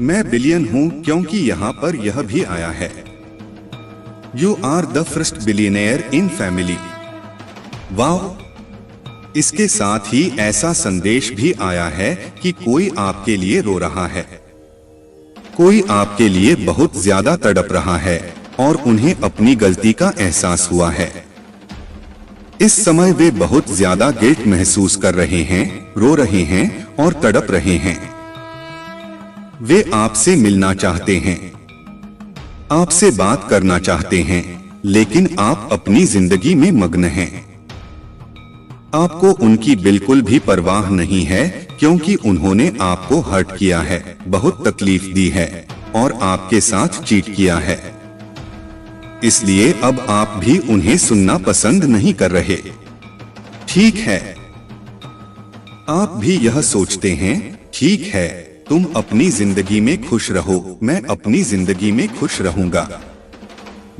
मैं बिलियन हूं क्योंकि यहाँ पर यह भी आया है। You are the first billionaire in family. वाह, इसके साथ ही ऐसा संदेश भी आया है कि कोई आपके लिए रो रहा है, कोई आपके लिए बहुत ज्यादा तड़प रहा है और उन्हें अपनी गलती का एहसास हुआ है। इस समय वे बहुत ज्यादा गिल्ट महसूस कर रहे हैं, रो रहे हैं और तड़प रहे हैं। वे आपसे मिलना चाहते हैं, आपसे बात करना चाहते हैं, लेकिन आप अपनी जिंदगी में मग्न हैं। आपको उनकी बिल्कुल भी परवाह नहीं है क्योंकि उन्होंने आपको हर्ट किया है, बहुत तकलीफ दी है और आपके साथ चीट किया है। इसलिए अब आप भी उन्हें सुनना पसंद नहीं कर रहे। ठीक है, आप भी यह सोचते हैं, ठीक है तुम अपनी जिंदगी में खुश रहो, मैं अपनी जिंदगी में खुश रहूंगा।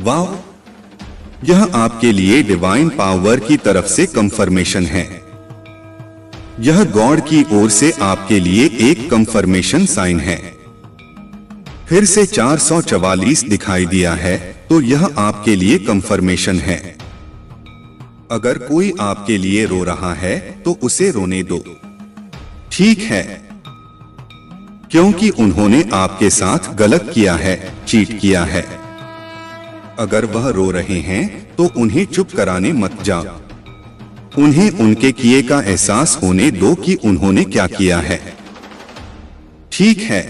वाह, यह आपके लिए डिवाइन पावर की तरफ से कंफर्मेशन है। यह गॉड की ओर से आपके लिए एक कंफर्मेशन साइन है। फिर से 444 दिखाई दिया है, तो यह आपके लिए कंफर्मेशन है। अगर कोई आपके लिए रो रहा है तो उसे रोने दो। ठीक है, क्योंकि उन्होंने आपके साथ गलत किया है, चीट किया है। अगर वह रो रहे हैं तो उन्हें चुप कराने मत जाओ। उन्हें उनके किए का एहसास होने दो कि उन्होंने क्या किया है। ठीक है,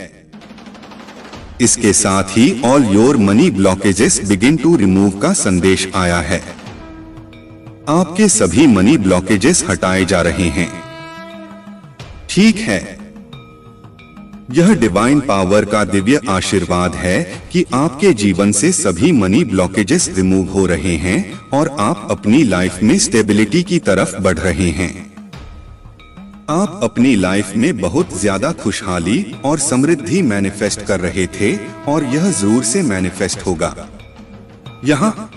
इसके साथ ही all your money blockages begin to remove का संदेश आया है। आपके सभी मनी ब्लॉकेजेस हटाए जा रहे हैं। ठीक है, यह डिवाइन पावर का दिव्य आशीर्वाद है कि आपके जीवन से सभी मनी ब्लॉकेजेस रिमूव हो रहे हैं और आप अपनी लाइफ में स्टेबिलिटी की तरफ बढ़ रहे हैं। आप अपनी लाइफ में बहुत ज्यादा खुशहाली और समृद्धि मैनिफेस्ट कर रहे थे और यह जरूर से मैनिफेस्ट होगा। यहाँ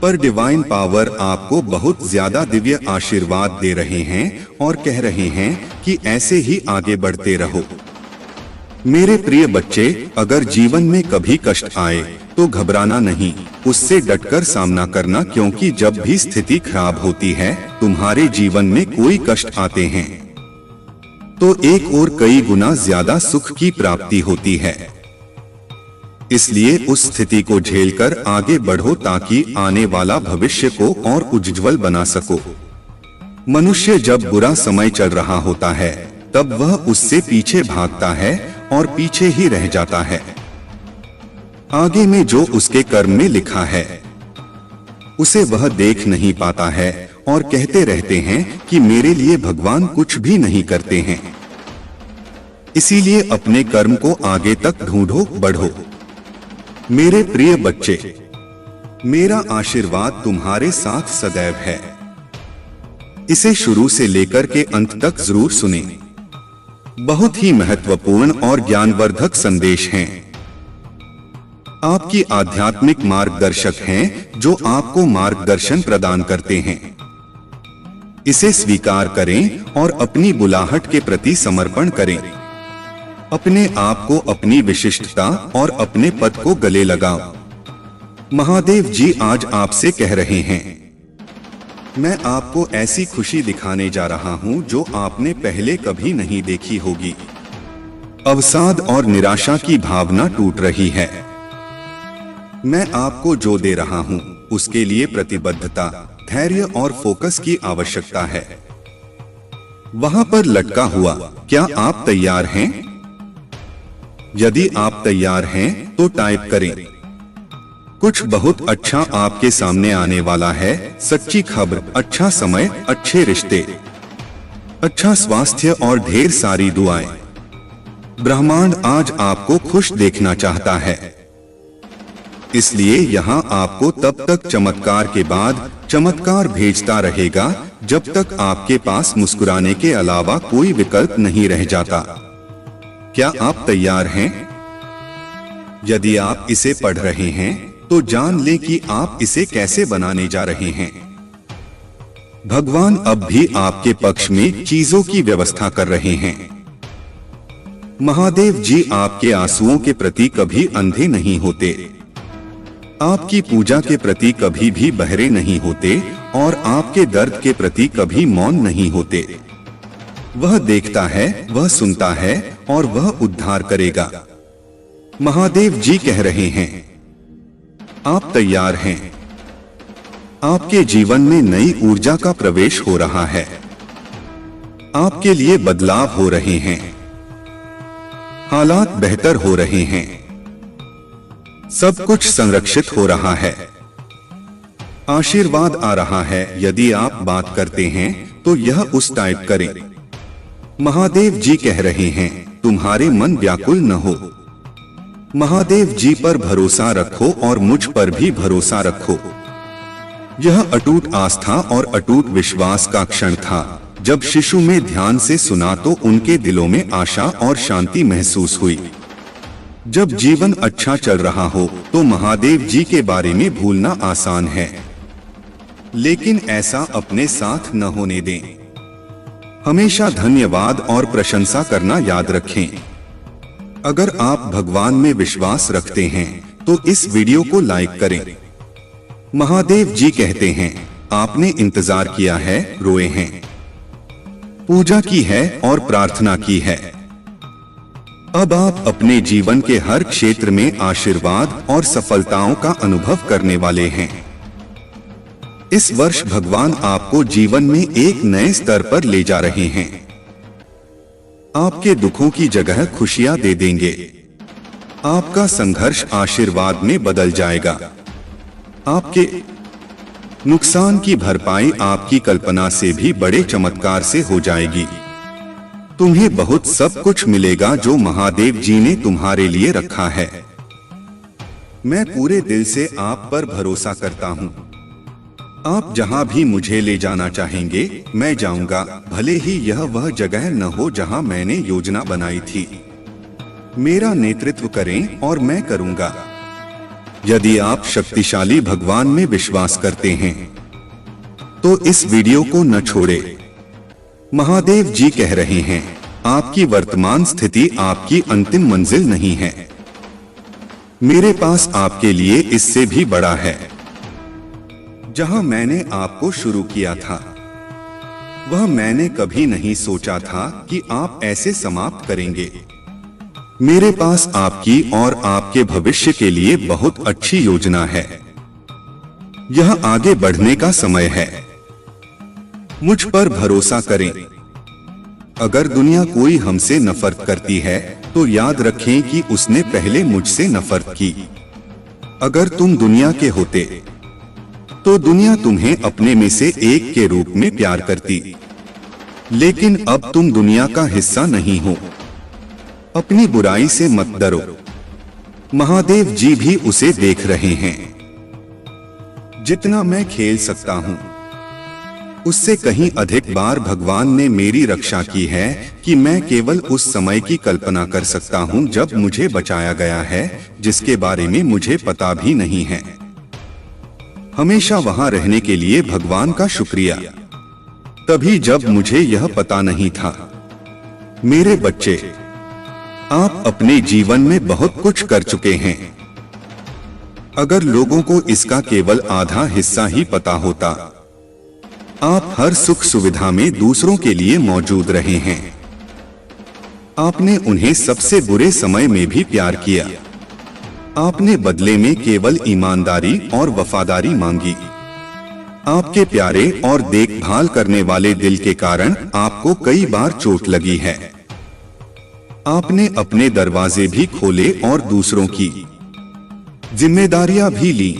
पर डिवाइन पावर आपको बहुत ज्यादा दिव्य आशीर्वाद दे रहे हैं और कह रहे हैं कि ऐसे ही आगे बढ़ते रहो। मेरे प्रिय बच्चे, अगर जीवन में कभी कष्ट आए तो घबराना नहीं, उससे डटकर सामना करना, क्योंकि जब भी स्थिति खराब होती है, तुम्हारे जीवन में कोई कष्ट आते हैं तो एक और कई गुना ज्यादा सुख की प्राप्ति होती है। इसलिए उस स्थिति को झेलकर आगे बढ़ो ताकि आने वाला भविष्य को और उज्ज्वल बना सको। मनुष्य जब बुरा समय चल रहा होता है तब वह उससे पीछे भागता है और पीछे ही रह जाता है। आगे में जो उसके कर्म में लिखा है उसे वह देख नहीं पाता है और कहते रहते हैं कि मेरे लिए भगवान कुछ भी नहीं करते हैं। इसीलिए अपने कर्म को आगे तक ढूंढो, बढ़ो। मेरे प्रिय बच्चे, मेरा आशीर्वाद तुम्हारे साथ सदैव है। इसे शुरू से लेकर के अंत तक जरूर सुने। बहुत ही महत्वपूर्ण और ज्ञानवर्धक संदेश हैं। आपकी आध्यात्मिक मार्गदर्शक हैं जो आपको मार्गदर्शन प्रदान करते हैं। इसे स्वीकार करें और अपनी बुलाहट के प्रति समर्पण करें। अपने आप को, अपनी विशिष्टता और अपने पद को गले लगाओ। महादेव जी आज आपसे कह रहे हैं, मैं आपको ऐसी खुशी दिखाने जा रहा हूं जो आपने पहले कभी नहीं देखी होगी। अवसाद और निराशा की भावना टूट रही है। मैं आपको जो दे रहा हूं उसके लिए प्रतिबद्धता, धैर्य और फोकस की आवश्यकता है। वहां पर लटका हुआ, क्या आप तैयार हैं? यदि आप तैयार हैं तो टाइप करें। कुछ बहुत अच्छा आपके सामने आने वाला है। सच्ची खबर, अच्छा समय, अच्छे रिश्ते, अच्छा स्वास्थ्य और ढेर सारी दुआएं। ब्रह्मांड आज आपको खुश देखना चाहता है। इसलिए यहाँ आपको तब तक चमत्कार के बाद चमत्कार भेजता रहेगा जब तक आपके पास मुस्कुराने के अलावा कोई विकल्प नहीं रह जाता। क्या आप तैयार हैं? यदि आप इसे पढ़ रहे हैं तो जान लें कि आप इसे कैसे बनाने जा रहे हैं। भगवान अब भी आपके पक्ष में चीजों की व्यवस्था कर रहे हैं। महादेव जी आपके आंसुओं के प्रति कभी अंधे नहीं होते, आपकी पूजा के प्रति कभी भी बहरे नहीं होते और आपके दर्द के प्रति कभी मौन नहीं होते। वह देखता है, वह सुनता है और वह उद्धार करेगा। महादेव जी कह रहे हैं, आप तैयार हैं। आपके जीवन में नई ऊर्जा का प्रवेश हो रहा है। आपके लिए बदलाव हो रहे हैं। हालात बेहतर हो रहे हैं। सब कुछ संरक्षित हो रहा है। आशीर्वाद आ रहा है। यदि आप बात करते हैं तो यह उस टाइप करें। महादेव जी कह रहे हैं, तुम्हारे मन व्याकुल न हो। महादेव जी पर भरोसा रखो और मुझ पर भी भरोसा रखो। यह अटूट आस्था और अटूट विश्वास का क्षण था जब शिशु में ध्यान से सुना तो उनके दिलों में आशा और शांति महसूस हुई। जब जीवन अच्छा चल रहा हो तो महादेव जी के बारे में भूलना आसान है, लेकिन ऐसा अपने साथ न होने दें। हमेशा धन्यवाद और प्रशंसा करना याद रखें। अगर आप भगवान में विश्वास रखते हैं तो इस वीडियो को लाइक करें। महादेव जी कहते हैं, आपने इंतजार किया है, रोए हैं, पूजा की है और प्रार्थना की है। अब आप अपने जीवन के हर क्षेत्र में आशीर्वाद और सफलताओं का अनुभव करने वाले हैं। इस वर्ष भगवान आपको जीवन में एक नए स्तर पर ले जा रहे हैं। आपके दुखों की जगह खुशियां दे देंगे। आपका संघर्ष आशीर्वाद में बदल जाएगा। आपके नुकसान की भरपाई आपकी कल्पना से भी बड़े चमत्कार से हो जाएगी। तुम्हें बहुत सब कुछ मिलेगा जो महादेव जी ने तुम्हारे लिए रखा है। मैं पूरे दिल से आप पर भरोसा करता हूँ। आप जहाँ भी मुझे ले जाना चाहेंगे मैं जाऊंगा, भले ही यह वह जगह न हो जहाँ मैंने योजना बनाई थी। मेरा नेतृत्व करें और मैं करूंगा। यदि आप शक्तिशाली भगवान में विश्वास करते हैं तो इस वीडियो को न छोड़ें। महादेव जी कह रहे हैं, आपकी वर्तमान स्थिति आपकी अंतिम मंजिल नहीं है। मेरे पास आपके लिए इससे भी बड़ा है। जहां मैंने आपको शुरू किया था वह मैंने कभी नहीं सोचा था कि आप ऐसे समाप्त करेंगे। मेरे पास आपकी और आपके भविष्य के लिए बहुत अच्छी योजना है। यह आगे बढ़ने का समय है। मुझ पर भरोसा करें। अगर दुनिया कोई हमसे नफरत करती है तो याद रखें कि उसने पहले मुझसे नफरत की। अगर तुम दुनिया के होते तो दुनिया तुम्हें अपने में से एक के रूप में प्यार करती, लेकिन अब तुम दुनिया का हिस्सा नहीं हो। अपनी बुराई से मत डरो, महादेव जी भी उसे देख रहे हैं। जितना मैं खेल सकता हूं उससे कहीं अधिक बार भगवान ने मेरी रक्षा की है कि मैं केवल उस समय की कल्पना कर सकता हूं जब मुझे बचाया गया है, जिसके बारे में मुझे पता भी नहीं है। हमेशा वहां रहने के लिए भगवान का शुक्रिया, तभी जब मुझे यह पता नहीं था। मेरे बच्चे, आप अपने जीवन में बहुत कुछ कर चुके हैं। अगर लोगों को इसका केवल आधा हिस्सा ही पता होता। आप हर सुख सुविधा में दूसरों के लिए मौजूद रहे हैं। आपने उन्हें सबसे बुरे समय में भी प्यार किया। आपने बदले में केवल ईमानदारी और वफादारी मांगी। आपके प्यारे और देखभाल करने वाले दिल के कारण आपको कई बार चोट लगी है। आपने अपने दरवाजे भी खोले और दूसरों की जिम्मेदारियां भी ली,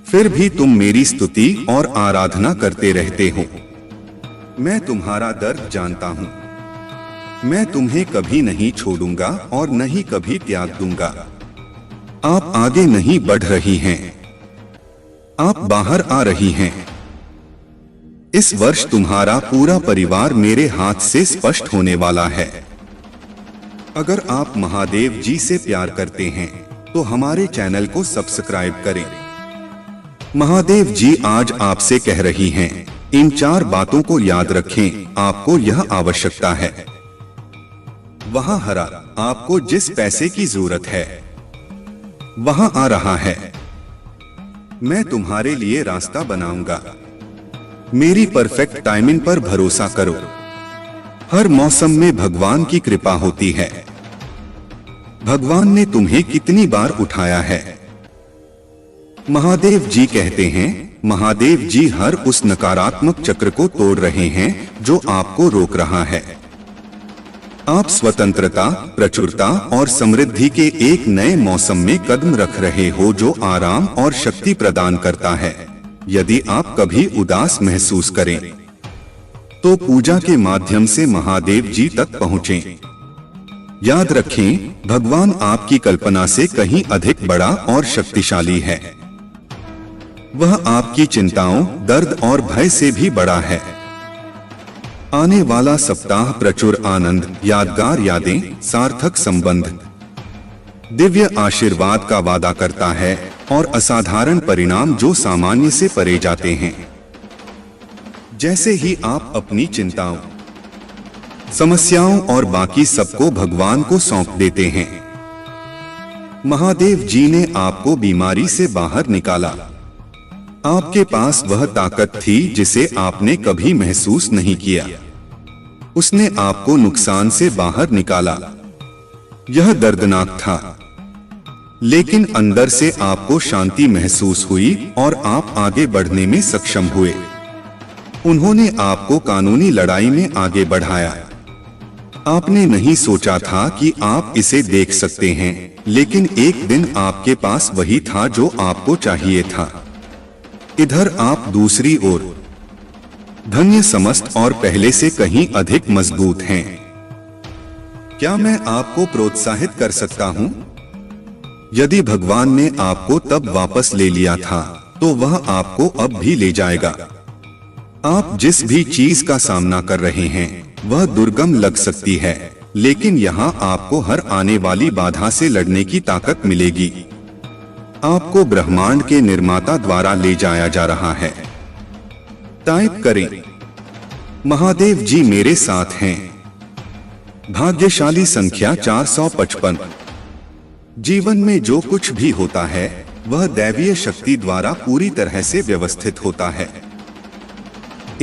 फिर भी तुम मेरी स्तुति और आराधना करते रहते हो। मैं तुम्हारा दर्द जानता हूं। मैं तुम्हें कभी नहीं छोड़ूंगा और नहीं कभी त्याग दूंगा। आप आगे नहीं बढ़ रही हैं, आप बाहर आ रही हैं। इस वर्ष तुम्हारा पूरा परिवार मेरे हाथ से स्पष्ट होने वाला है। अगर आप महादेव जी से प्यार करते हैं तो हमारे चैनल को सब्सक्राइब करें। महादेव जी आज आपसे कह रही हैं, इन 4 बातों को याद रखें, आपको यह आवश्यकता है। वहां हरा, आपको जिस पैसे की जरूरत है वहां आ रहा है। मैं तुम्हारे लिए रास्ता बनाऊंगा। मेरी परफेक्ट टाइमिंग पर भरोसा करो। हर मौसम में भगवान की कृपा होती है। भगवान ने तुम्हें कितनी बार उठाया है। महादेव जी कहते हैं, महादेव जी हर उस नकारात्मक चक्र को तोड़ रहे हैं जो आपको रोक रहा है। आप स्वतंत्रता, प्रचुरता और समृद्धि के एक नए मौसम में कदम रख रहे हो जो आराम और शक्ति प्रदान करता है। यदि आप कभी उदास महसूस करें तो पूजा के माध्यम से महादेव जी तक पहुँचें। याद रखें, भगवान आपकी कल्पना से कहीं अधिक बड़ा और शक्तिशाली है। वह आपकी चिंताओं, दर्द और भय से भी बड़ा है। आने वाला सप्ताह प्रचुर आनंद, यादगार यादें, सार्थक संबंध, दिव्य आशीर्वाद का वादा करता है और असाधारण परिणाम जो सामान्य से परे जाते हैं। जैसे ही आप अपनी चिंताओं, समस्याओं और बाकी सबको भगवान को सौंप देते हैं, महादेव जी ने आपको बीमारी से बाहर निकाला। आपके पास वह ताकत थी जिसे आपने कभी महसूस नहीं किया। उसने आपको नुकसान से बाहर निकाला। यह दर्दनाक था, लेकिन अंदर से आपको शांति महसूस हुई और आप आगे बढ़ने में सक्षम हुए। उन्होंने आपको कानूनी लड़ाई में आगे बढ़ाया। आपने नहीं सोचा था कि आप इसे देख सकते हैं, लेकिन एक दिन आपके पास वही था जो आपको चाहिए था। इधर आप दूसरी ओर धन्य, समस्त और पहले से कहीं अधिक मजबूत हैं। क्या मैं आपको प्रोत्साहित कर सकता हूं? यदि भगवान ने आपको तब वापस ले लिया था तो वह आपको अब भी ले जाएगा। आप जिस भी चीज का सामना कर रहे हैं वह दुर्गम लग सकती है, लेकिन यहाँ आपको हर आने वाली बाधा से लड़ने की ताकत मिलेगी। आपको ब्रह्मांड के निर्माता द्वारा ले जाया जा रहा है। टाइप करें, महादेव जी मेरे साथ हैं। भाग्यशाली संख्या 455। जीवन में जो कुछ भी होता है वह दैवीय शक्ति द्वारा पूरी तरह से व्यवस्थित होता है।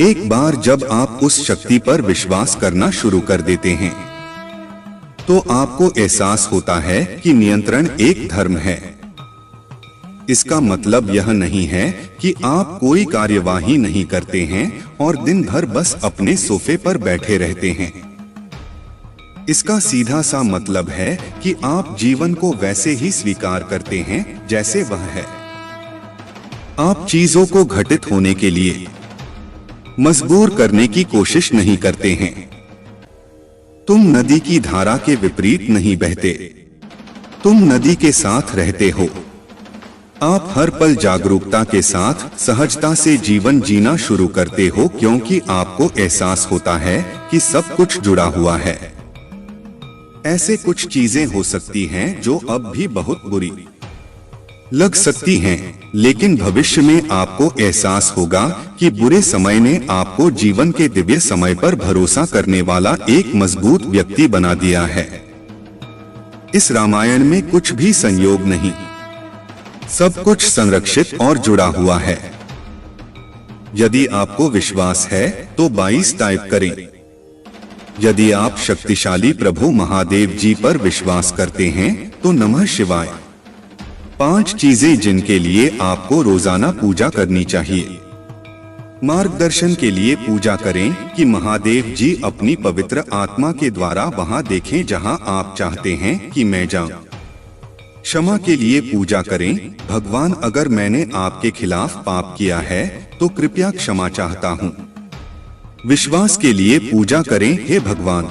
एक बार जब आप उस शक्ति पर विश्वास करना शुरू कर देते हैं तो आपको एहसास होता है कि नियंत्रण एक धर्म है। इसका मतलब यह नहीं है कि आप कोई कार्यवाही नहीं करते हैं और दिन भर बस अपने सोफे पर बैठे रहते हैं। इसका सीधा सा मतलब है कि आप जीवन को वैसे ही स्वीकार करते हैं जैसे वह है। आप चीजों को घटित होने के लिए मजबूर करने की कोशिश नहीं करते हैं। तुम नदी की धारा के विपरीत नहीं बहते, तुम नदी के साथ रहते हो। आप हर पल जागरूकता के साथ सहजता से जीवन जीना शुरू करते हो, क्योंकि आपको एहसास होता है कि सब कुछ जुड़ा हुआ है। ऐसे कुछ चीजें हो सकती हैं जो अब भी बहुत बुरी लग सकती हैं, लेकिन भविष्य में आपको एहसास होगा कि बुरे समय ने आपको जीवन के दिव्य समय पर भरोसा करने वाला एक मजबूत व्यक्ति बना दिया है। इस रामायण में कुछ भी संयोग नहीं, सब कुछ संरक्षित और जुड़ा हुआ है। यदि आपको विश्वास है तो 22 टाइप करें। यदि आप शक्तिशाली प्रभु महादेव जी पर विश्वास करते हैं तो नमः शिवाय। 5 चीजें जिनके लिए आपको रोजाना पूजा करनी चाहिए। मार्गदर्शन के लिए पूजा करें कि महादेव जी अपनी पवित्र आत्मा के द्वारा वहां देखें जहां आप चाहते हैं कि मैं जाऊं। क्षमा के लिए पूजा करें, भगवान अगर मैंने आपके खिलाफ पाप किया है तो कृपया क्षमा चाहता हूं। विश्वास के लिए पूजा करें, हे भगवान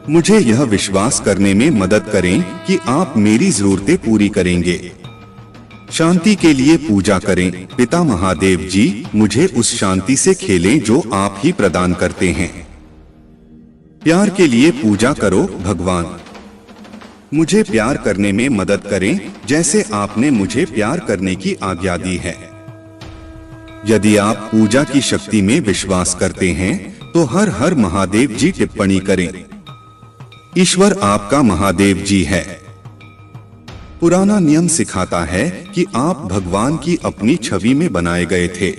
मुझे यह विश्वास करने में मदद करें कि आप मेरी जरूरतें पूरी करेंगे। शांति के लिए पूजा करें, पिता महादेव जी मुझे उस शांति से खेलें जो आप ही प्रदान करते हैं। प्यार के लिए पूजा करो, भगवान मुझे प्यार करने में मदद करें जैसे आपने मुझे प्यार करने की आज्ञा दी है। यदि आप पूजा की शक्ति में विश्वास करते हैं तो हर हर महादेव जी टिप्पणी करें। ईश्वर आपका महादेव जी है। पुराना नियम सिखाता है कि आप भगवान की अपनी छवि में बनाए गए थे,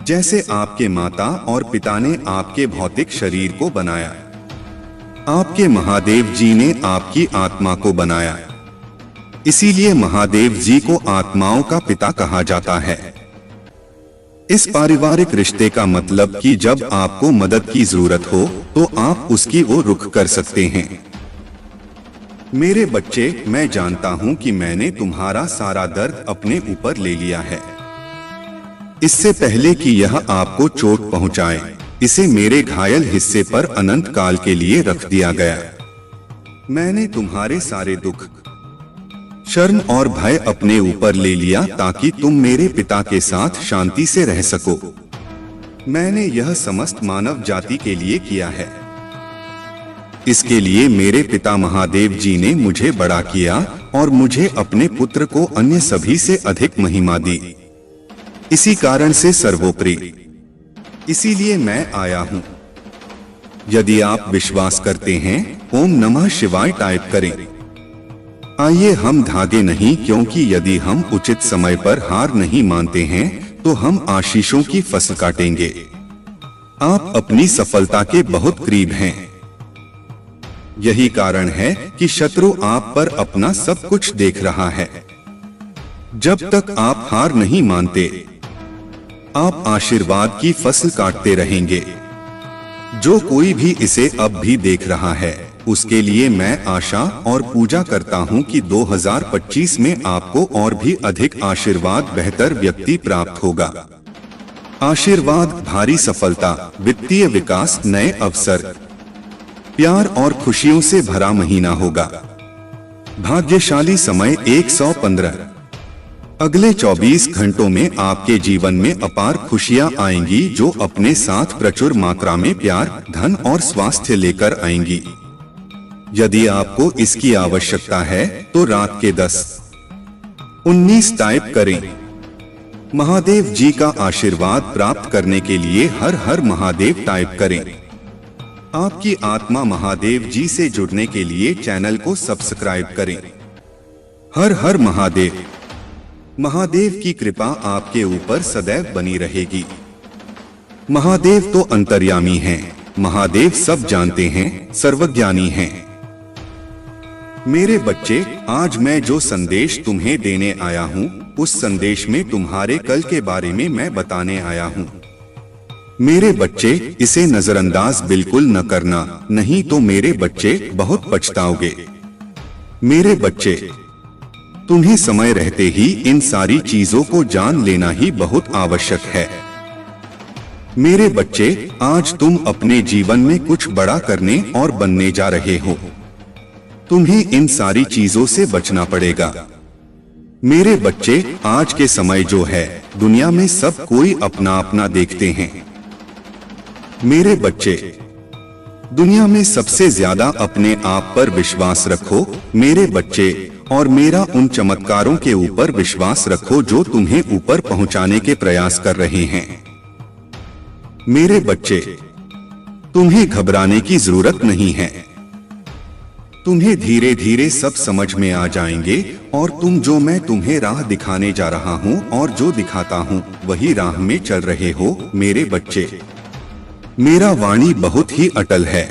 जैसे आपके माता और पिता ने आपके भौतिक शरीर को बनाया। आपके महादेव जी ने आपकी आत्मा को बनाया। इसीलिए महादेव जी को आत्माओं का पिता कहा जाता है। इस पारिवारिक रिश्ते का मतलब कि जब आपको मदद की जरूरत हो तो आप उसकी ओर रुख कर सकते हैं। मेरे बच्चे, मैं जानता हूं कि मैंने तुम्हारा सारा दर्द अपने ऊपर ले लिया है। इससे पहले कि यह आपको चोट पहुंचाए, इसे मेरे घायल हिस्से पर अनंत काल के लिए रख दिया गया। मैंने तुम्हारे सारे दुख, शर्म और भय अपने ऊपर ले लिया ताकि तुम मेरे पिता के साथ शांति से रह सको। मैंने यह समस्त मानव जाति के लिए किया है। इसके लिए मेरे पिता महादेव जी ने मुझे बड़ा किया और मुझे अपने पुत्र को अन्य सभी से अधिक महिमा दी। इसी कारण से सर्वोपरि, इसीलिए मैं आया हूं। यदि आप विश्वास करते हैं, ओम नमः शिवाय टाइप करें। आइए हम धागे नहीं, क्योंकि यदि हम उचित समय पर हार नहीं मानते हैं तो हम आशीषों की फसल काटेंगे। आप अपनी सफलता के बहुत करीब हैं। यही कारण है कि शत्रु आप पर अपना सब कुछ देख रहा है। जब तक आप हार नहीं मानते, आप आशीर्वाद की फसल काटते रहेंगे। जो कोई भी इसे अब भी देख रहा है, उसके लिए मैं आशा और पूजा करता हूं कि 2025 में आपको और भी अधिक आशीर्वाद, बेहतर व्यक्ति प्राप्त होगा। आशीर्वाद, भारी सफलता, वित्तीय विकास, नए अवसर, प्यार और खुशियों से भरा महीना होगा। भाग्यशाली समय 115। अगले 24 घंटों में आपके जीवन में अपार खुशियां आएंगी जो अपने साथ प्रचुर मात्रा में प्यार, धन और स्वास्थ्य लेकर आएंगी। यदि आपको इसकी आवश्यकता है तो रात के 10:19 टाइप करें। महादेव जी का आशीर्वाद प्राप्त करने के लिए हर हर महादेव टाइप करें। आपकी आत्मा महादेव जी से जुड़ने के लिए चैनल को सब्सक्राइब करें। हर हर महादेव। महादेव की कृपा आपके ऊपर सदैव बनी रहेगी। महादेव तो अंतर्यामी हैं, महादेव सब जानते हैं, सर्वज्ञानी हैं। मेरे बच्चे, आज मैं जो संदेश तुम्हें देने आया हूँ, उस संदेश में तुम्हारे कल के बारे में मैं बताने आया हूँ। मेरे बच्चे, इसे नजरअंदाज बिल्कुल न करना, नहीं तो मेरे बच्चे बहुत पछताओगे। मेरे बच्चे, तुम्हें समय रहते ही इन सारी चीजों को जान लेना ही बहुत आवश्यक है। मेरे बच्चे, आज तुम अपने जीवन में कुछ बड़ा करने और बनने जा रहे हो। तुम्हें इन सारी चीजों से बचना पड़ेगा। मेरे बच्चे, आज के समय जो है, दुनिया में सब कोई अपना अपना देखते हैं। मेरे बच्चे, दुनिया में सबसे ज्यादा अपने आप पर विश्वास रखो मेरे बच्चे, और मेरा उन चमत्कारों के ऊपर विश्वास रखो जो तुम्हें ऊपर पहुंचाने के प्रयास कर रहे हैं। मेरे बच्चे, तुम्हें घबराने की जरूरत नहीं है। तुम्हें धीरे धीरे सब समझ में आ जाएंगे, और तुम जो मैं तुम्हें राह दिखाने जा रहा हूं और जो दिखाता हूं वही राह में चल रहे हो। मेरे बच्चे, मेरा वाणी बहुत ही अटल है,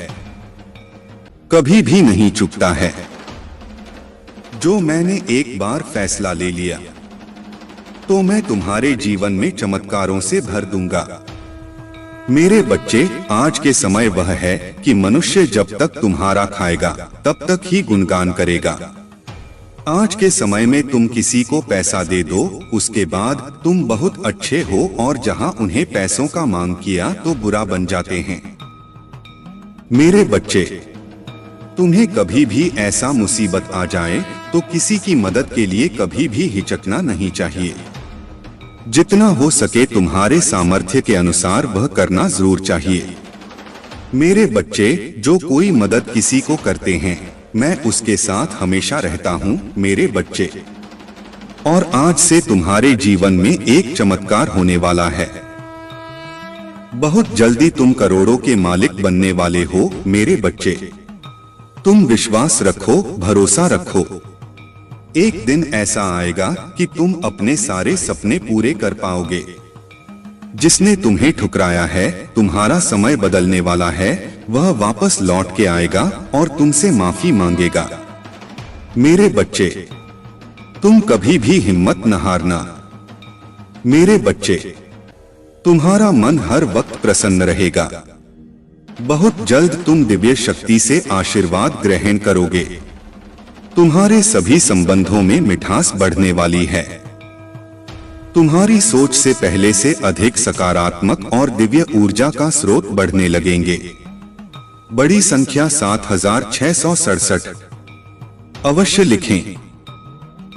कभी भी नहीं चुकता है। जो मैंने एक बार फैसला ले लिया तो मैं तुम्हारे जीवन में चमत्कारों से भर दूंगा। मेरे बच्चे, आज के समय वह है कि मनुष्य जब तक तुम्हारा खाएगा तब तक ही गुणगान करेगा। आज के समय में तुम किसी को पैसा दे दो, उसके बाद तुम बहुत अच्छे हो, और जहां उन्हें पैसों का मांग किया तो बुरा बन जाते हैं। मेरे बच्चे, तुम्हें कभी भी ऐसा मुसीबत आ जाए तो किसी की मदद के लिए कभी भी हिचकना नहीं चाहिए। जितना हो सके तुम्हारे सामर्थ्य के अनुसार वह करना जरूर चाहिए। मेरे बच्चे, जो कोई मदद किसी को करते हैं, मैं उसके साथ हमेशा रहता हूं। मेरे बच्चे, और आज से तुम्हारे जीवन में एक चमत्कार होने वाला है। बहुत जल्दी तुम करोड़ों के मालिक बनने वाले हो। मेरे बच्चे, तुम विश्वास रखो, भरोसा रखो। एक दिन ऐसा आएगा कि तुम अपने सारे सपने पूरे कर पाओगे। जिसने तुम्हें ठुकराया है, तुम्हारा समय बदलने वाला है, वह वापस लौट के आएगा और तुमसे माफी मांगेगा। मेरे बच्चे, तुम कभी भी हिम्मत न हारना। मेरे बच्चे, तुम्हारा मन हर वक्त प्रसन्न रहेगा। बहुत जल्द तुम दिव्य शक्ति से आशीर्वाद ग्रहण करोगे। तुम्हारे सभी संबंधों में मिठास बढ़ने वाली है। तुम्हारी सोच से पहले से अधिक सकारात्मक और दिव्य ऊर्जा का स्रोत बढ़ने लगेंगे। बड़ी संख्या 7667 अवश्य लिखें।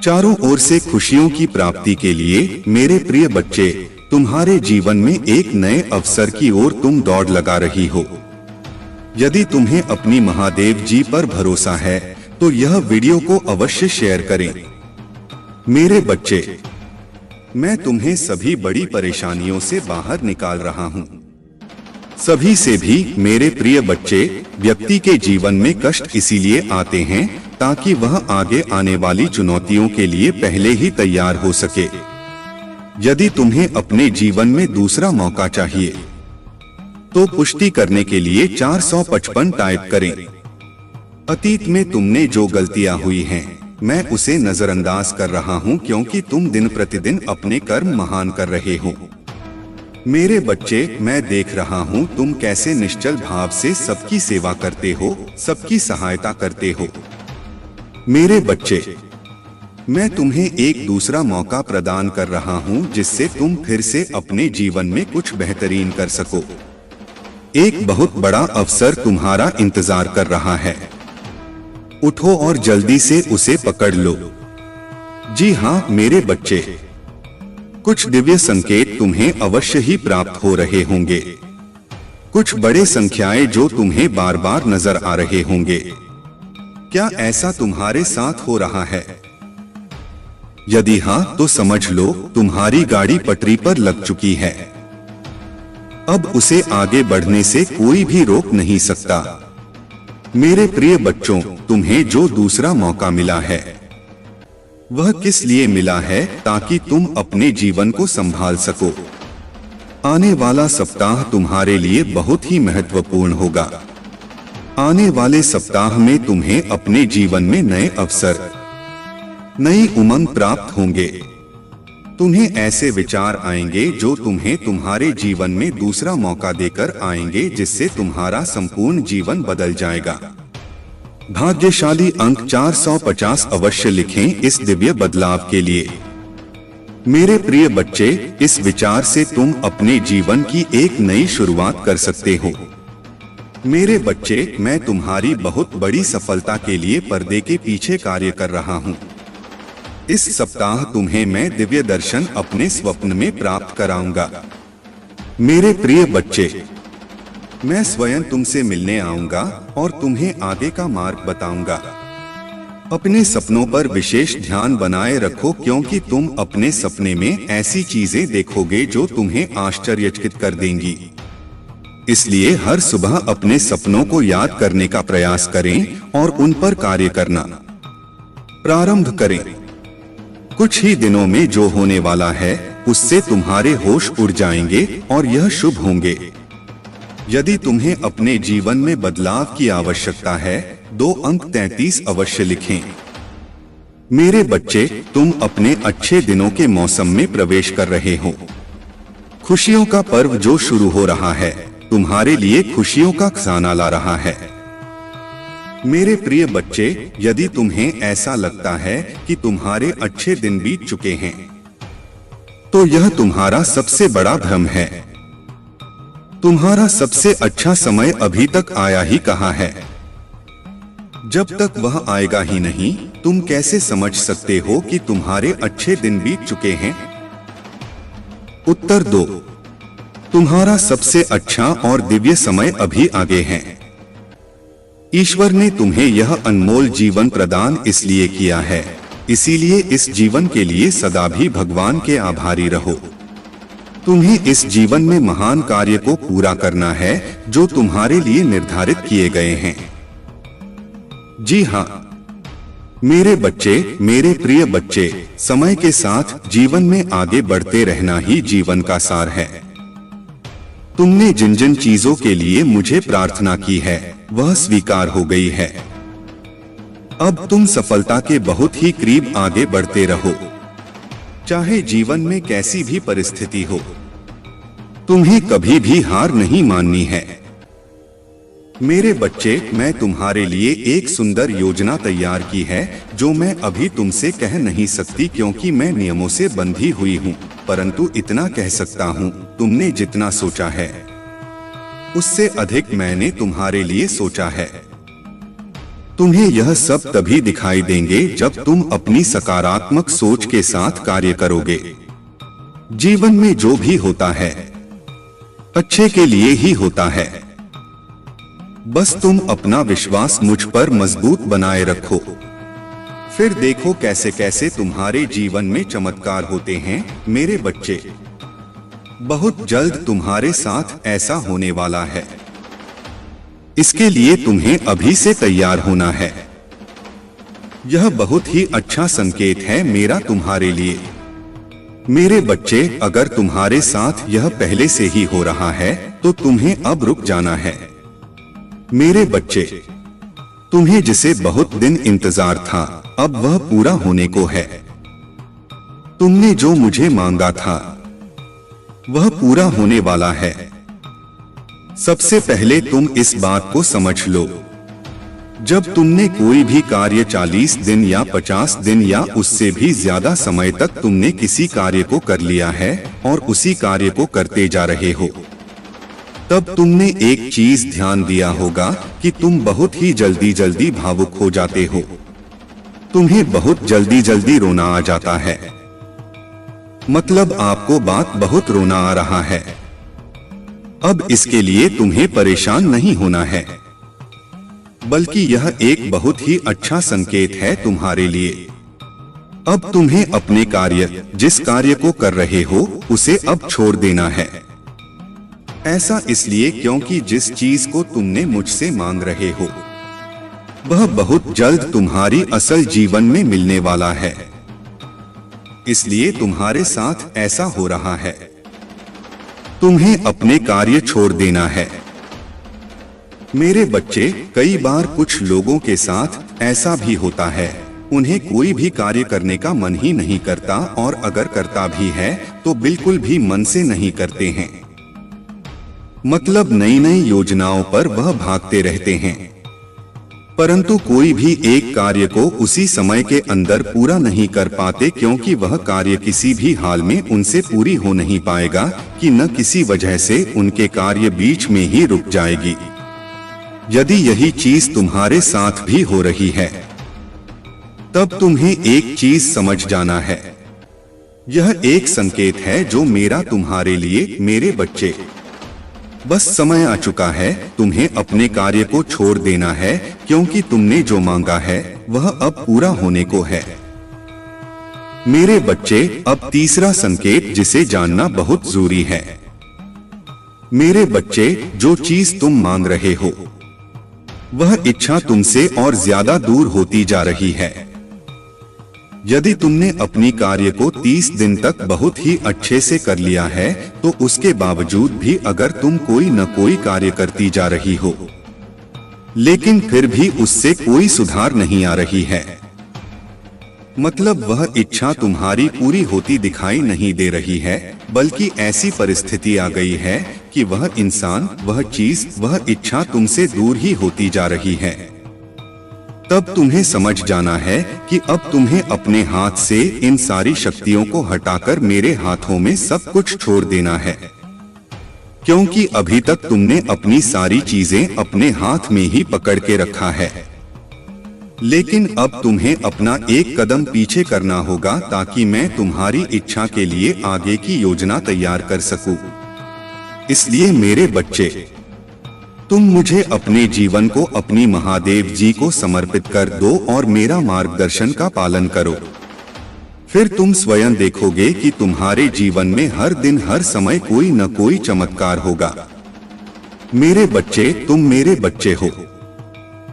चारों ओर से खुशियों की प्राप्ति के लिए मेरे प्रिय बच्चे, तुम्हारे जीवन में एक नए अवसर की ओर तुम दौड़ लगा रही हो। यदि तुम्हें अपनी महादेव जी पर भरोसा है तो यह वीडियो को अवश्य शेयर करें। मेरे बच्चे, मैं तुम्हें सभी बड़ी परेशानियों से बाहर निकाल रहा हूं। सभी से भी मेरे प्रिय बच्चे, व्यक्ति के जीवन में कष्ट इसीलिए आते हैं ताकि वह आगे आने वाली चुनौतियों के लिए पहले ही तैयार हो सके। यदि तुम्हें अपने जीवन में दूसरा मौका चाहिए तो पुष्टि करने के लिए 455 टाइप करें। अतीत में तुमने जो गलतियां हुई हैं, मैं उसे नजरअंदाज कर रहा हूं, क्योंकि तुम दिन प्रतिदिन अपने कर्म महान कर रहे हो। मेरे बच्चे, मैं देख रहा हूं तुम कैसे निश्चल भाव से सबकी सेवा करते हो, सबकी सहायता करते हो। मेरे बच्चे, मैं तुम्हें एक दूसरा मौका प्रदान कर रहा हूं जिससे तुम फिर से अपने जीवन में कुछ बेहतरीन कर सको। एक बहुत बड़ा अवसर तुम्हारा इंतजार कर रहा है। उठो और जल्दी से उसे पकड़ लो। जी हाँ मेरे बच्चे, कुछ दिव्य संकेत तुम्हें अवश्य ही प्राप्त हो रहे होंगे। कुछ बड़े संख्याएं जो तुम्हें बार बार नजर आ रहे होंगे। क्या ऐसा तुम्हारे साथ हो रहा है? यदि हाँ तो समझ लो तुम्हारी गाड़ी पटरी पर लग चुकी है। अब उसे आगे बढ़ने से कोई भी रोक नहीं सकता। मेरे प्रिय बच्चों, तुम्हें जो दूसरा मौका मिला है वह किस लिए मिला है? ताकि तुम अपने जीवन को संभाल सको। आने वाला सप्ताह तुम्हारे लिए बहुत ही महत्वपूर्ण होगा। आने वाले सप्ताह में तुम्हें अपने जीवन में नए अवसर, नई उमंग प्राप्त होंगे। तुम्हें ऐसे विचार आएंगे जो तुम्हें तुम्हारे जीवन में दूसरा मौका देकर आएंगे, जिससे तुम्हारा संपूर्ण जीवन बदल जाएगा। भाग्यशाली अंक 450 अवश्य लिखें इस दिव्य बदलाव के लिए। मेरे प्रिय बच्चे, इस विचार से तुम अपने जीवन की एक नई शुरुआत कर सकते हो। मेरे बच्चे, मैं तुम्हारी बहुत बड़ी सफलता के लिए पर्दे के पीछे कार्य कर रहा हूँ। इस सप्ताह तुम्हें मैं दिव्य दर्शन अपने स्वप्न में प्राप्त कराऊंगा। मेरे प्रिय बच्चे, मैं स्वयं तुमसे मिलने आऊंगा और तुम्हें आगे का मार्ग बताऊंगा। अपने सपनों पर विशेष ध्यान बनाए रखो, क्योंकि तुम अपने सपने में ऐसी चीजें देखोगे जो तुम्हें आश्चर्यचकित कर देंगी। इसलिए हर सुबह अपने सपनों को याद करने का प्रयास करें और उन पर कार्य करना प्रारंभ करें। कुछ ही दिनों में जो होने वाला है उससे तुम्हारे होश उड़ जाएंगे और यह शुभ होंगे। यदि तुम्हें अपने जीवन में बदलाव की आवश्यकता है, 2 अंक 33 अवश्य लिखें। मेरे बच्चे, तुम अपने अच्छे दिनों के मौसम में प्रवेश कर रहे हो। खुशियों का पर्व जो शुरू हो रहा है तुम्हारे लिए खुशियों का खजाना ला रहा है। मेरे प्रिय बच्चे, यदि तुम्हें ऐसा लगता है कि तुम्हारे अच्छे दिन बीत चुके हैं, तो यह तुम्हारा सबसे बड़ा भ्रम है। तुम्हारा सबसे अच्छा समय अभी तक आया ही कहाँ है। जब तक वह आएगा ही नहीं, तुम कैसे समझ सकते हो कि तुम्हारे अच्छे दिन बीत चुके हैं? उत्तर दो, तुम्हारा सबसे अच्छा और दिव्य समय अभी आगे है। ईश्वर ने तुम्हें यह अनमोल जीवन प्रदान इसलिए किया है, इसीलिए इस जीवन के लिए सदा भी भगवान के आभारी रहो। तुम्हें इस जीवन में महान कार्य को पूरा करना है जो तुम्हारे लिए निर्धारित किए गए हैं। जी हाँ मेरे बच्चे, मेरे प्रिय बच्चे, समय के साथ जीवन में आगे बढ़ते रहना ही जीवन का सार है। तुमने जिन जिन चीजों के लिए मुझे प्रार्थना की है वह स्वीकार हो गई है। अब तुम सफलता के बहुत ही करीब आगे बढ़ते रहो, चाहे जीवन में कैसी भी परिस्थिति हो। तुम्हें कभी भी हार नहीं माननी है। मेरे बच्चे, मैं तुम्हारे लिए एक सुंदर योजना तैयार की है जो मैं अभी तुमसे कह नहीं सकती, क्योंकि मैं नियमों से बंधी हुई हूँ। परंतु इतना कह सकता हूँ, तुमने जितना सोचा है उससे अधिक मैंने तुम्हारे लिए सोचा है। तुम्हें यह सब तभी दिखाई देंगे जब तुम अपनी सकारात्मक सोच के साथ कार्य करोगे। जीवन में जो भी होता है अच्छे के लिए ही होता है। बस तुम अपना विश्वास मुझ पर मजबूत बनाए रखो, फिर देखो कैसे कैसे तुम्हारे जीवन में चमत्कार होते हैं। मेरे बच्चे, बहुत जल्द तुम्हारे साथ ऐसा होने वाला है। इसके लिए तुम्हें अभी से तैयार होना है। यह बहुत ही अच्छा संकेत है मेरा तुम्हारे लिए। मेरे बच्चे, अगर तुम्हारे साथ यह पहले से ही हो रहा है तो तुम्हें अब रुक जाना है। मेरे बच्चे, तुम्हें जिसे बहुत दिन इंतजार था अब वह पूरा होने को है। तुमने जो मुझे मांगा था वह पूरा होने वाला है। सबसे पहले तुम इस बात को समझ लो, जब तुमने कोई भी कार्य 40 दिन या 50 दिन या उससे भी ज्यादा समय तक तुमने किसी कार्य को कर लिया है और उसी कार्य को करते जा रहे हो, तब तुमने एक चीज ध्यान दिया होगा कि तुम बहुत ही जल्दी जल्दी भावुक हो जाते हो। तुम्हें बहुत जल्दी जल्दी रोना आ जाता है। मतलब आपको बात बहुत रोना आ रहा है। अब इसके लिए तुम्हें परेशान नहीं होना है, बल्कि यह एक बहुत ही अच्छा संकेत है तुम्हारे लिए। अब तुम्हें अपने कार्य, जिस कार्य को कर रहे हो उसे अब छोड़ देना है। ऐसा इसलिए क्योंकि जिस चीज को तुमने मुझसे मांग रहे हो वह बहुत जल्द तुम्हारी असल जीवन में मिलने वाला है। इसलिए तुम्हारे साथ ऐसा हो रहा है। तुम्हें अपने कार्य छोड़ देना है। मेरे बच्चे, कई बार कुछ लोगों के साथ ऐसा भी होता है, उन्हें कोई भी कार्य करने का मन ही नहीं करता, और अगर करता भी है तो बिल्कुल भी मन से नहीं करते हैं। मतलब नई नई योजनाओं पर वह भागते रहते हैं, परंतु कोई भी एक कार्य को उसी समय के अंदर पूरा नहीं कर पाते, क्योंकि वह कार्य किसी भी हाल में उनसे पूरी हो नहीं पाएगा कि न किसी वजह से उनके कार्य बीच में ही रुक जाएगी। यदि यही चीज तुम्हारे साथ भी हो रही है, तब तुम्हें एक चीज समझ जाना है। यह एक संकेत है जो मेरा तुम्हारे लिए, मेरे बच्चे। बस समय आ चुका है, तुम्हें अपने कार्य को छोड़ देना है, क्योंकि तुमने जो मांगा है वह अब पूरा होने को है। मेरे बच्चे, अब तीसरा संकेत जिसे जानना बहुत जरूरी है। मेरे बच्चे, जो चीज तुम मांग रहे हो वह इच्छा तुमसे और ज्यादा दूर होती जा रही है। यदि तुमने अपनी कार्य को 30 दिन तक बहुत ही अच्छे से कर लिया है, तो उसके बावजूद भी अगर तुम कोई न कोई कार्य करती जा रही हो, लेकिन फिर भी उससे कोई सुधार नहीं आ रही है, मतलब वह इच्छा तुम्हारी पूरी होती दिखाई नहीं दे रही है, बल्कि ऐसी परिस्थिति आ गई है कि वह इंसान, वह चीज, वह इच्छा तुमसे दूर ही होती जा रही है, तब तुम्हें समझ जाना है कि अब तुम्हें अपने हाथ से इन सारी शक्तियों को हटाकर मेरे हाथों में सब कुछ छोड़ देना है। क्योंकि अभी तक तुमने अपनी सारी चीजें अपने हाथ में ही पकड़ के रखा है, लेकिन अब तुम्हें अपना एक कदम पीछे करना होगा ताकि मैं तुम्हारी इच्छा के लिए आगे की योजना तैयार कर सकूं। इसलिए मेरे बच्चे, तुम मुझे अपने जीवन को अपनी महादेव जी को समर्पित कर दो और मेरा मार्गदर्शन का पालन करो। फिर तुम स्वयं देखोगे कि तुम्हारे जीवन में हर दिन हर समय कोई न कोई चमत्कार होगा। मेरे बच्चे, तुम मेरे बच्चे हो।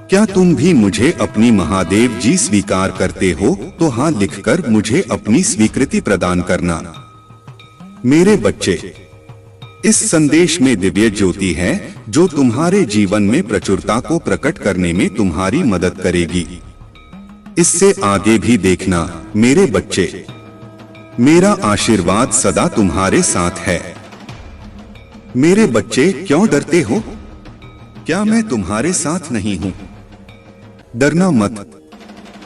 क्या तुम भी मुझे अपनी महादेव जी स्वीकार करते हो? तो हाँ लिखकर मुझे अपनी स्वीकृति प्रदान करना। मेरे बच्चे, इस संदेश में दिव्य ज्योति है जो तुम्हारे जीवन में प्रचुरता को प्रकट करने में तुम्हारी मदद करेगी। इससे आगे भी देखना मेरे बच्चे, मेरा आशीर्वाद सदा तुम्हारे साथ है। मेरे बच्चे, क्यों डरते हो? क्या मैं तुम्हारे साथ नहीं हूँ? डरना मत,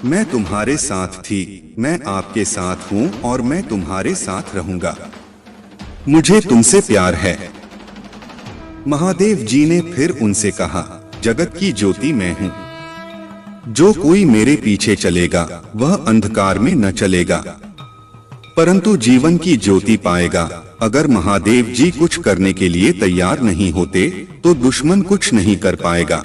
मैं तुम्हारे साथ थी, मैं आपके साथ हूँ और मैं तुम्हारे साथ रहूंगा। मुझे तुमसे प्यार है। महादेव जी ने फिर उनसे कहा, जगत की ज्योति मैं हूँ। जो कोई मेरे पीछे चलेगा वह अंधकार में न चलेगा, परंतु जीवन की ज्योति पाएगा। अगर महादेव जी कुछ करने के लिए तैयार नहीं होते तो दुश्मन कुछ नहीं कर पाएगा।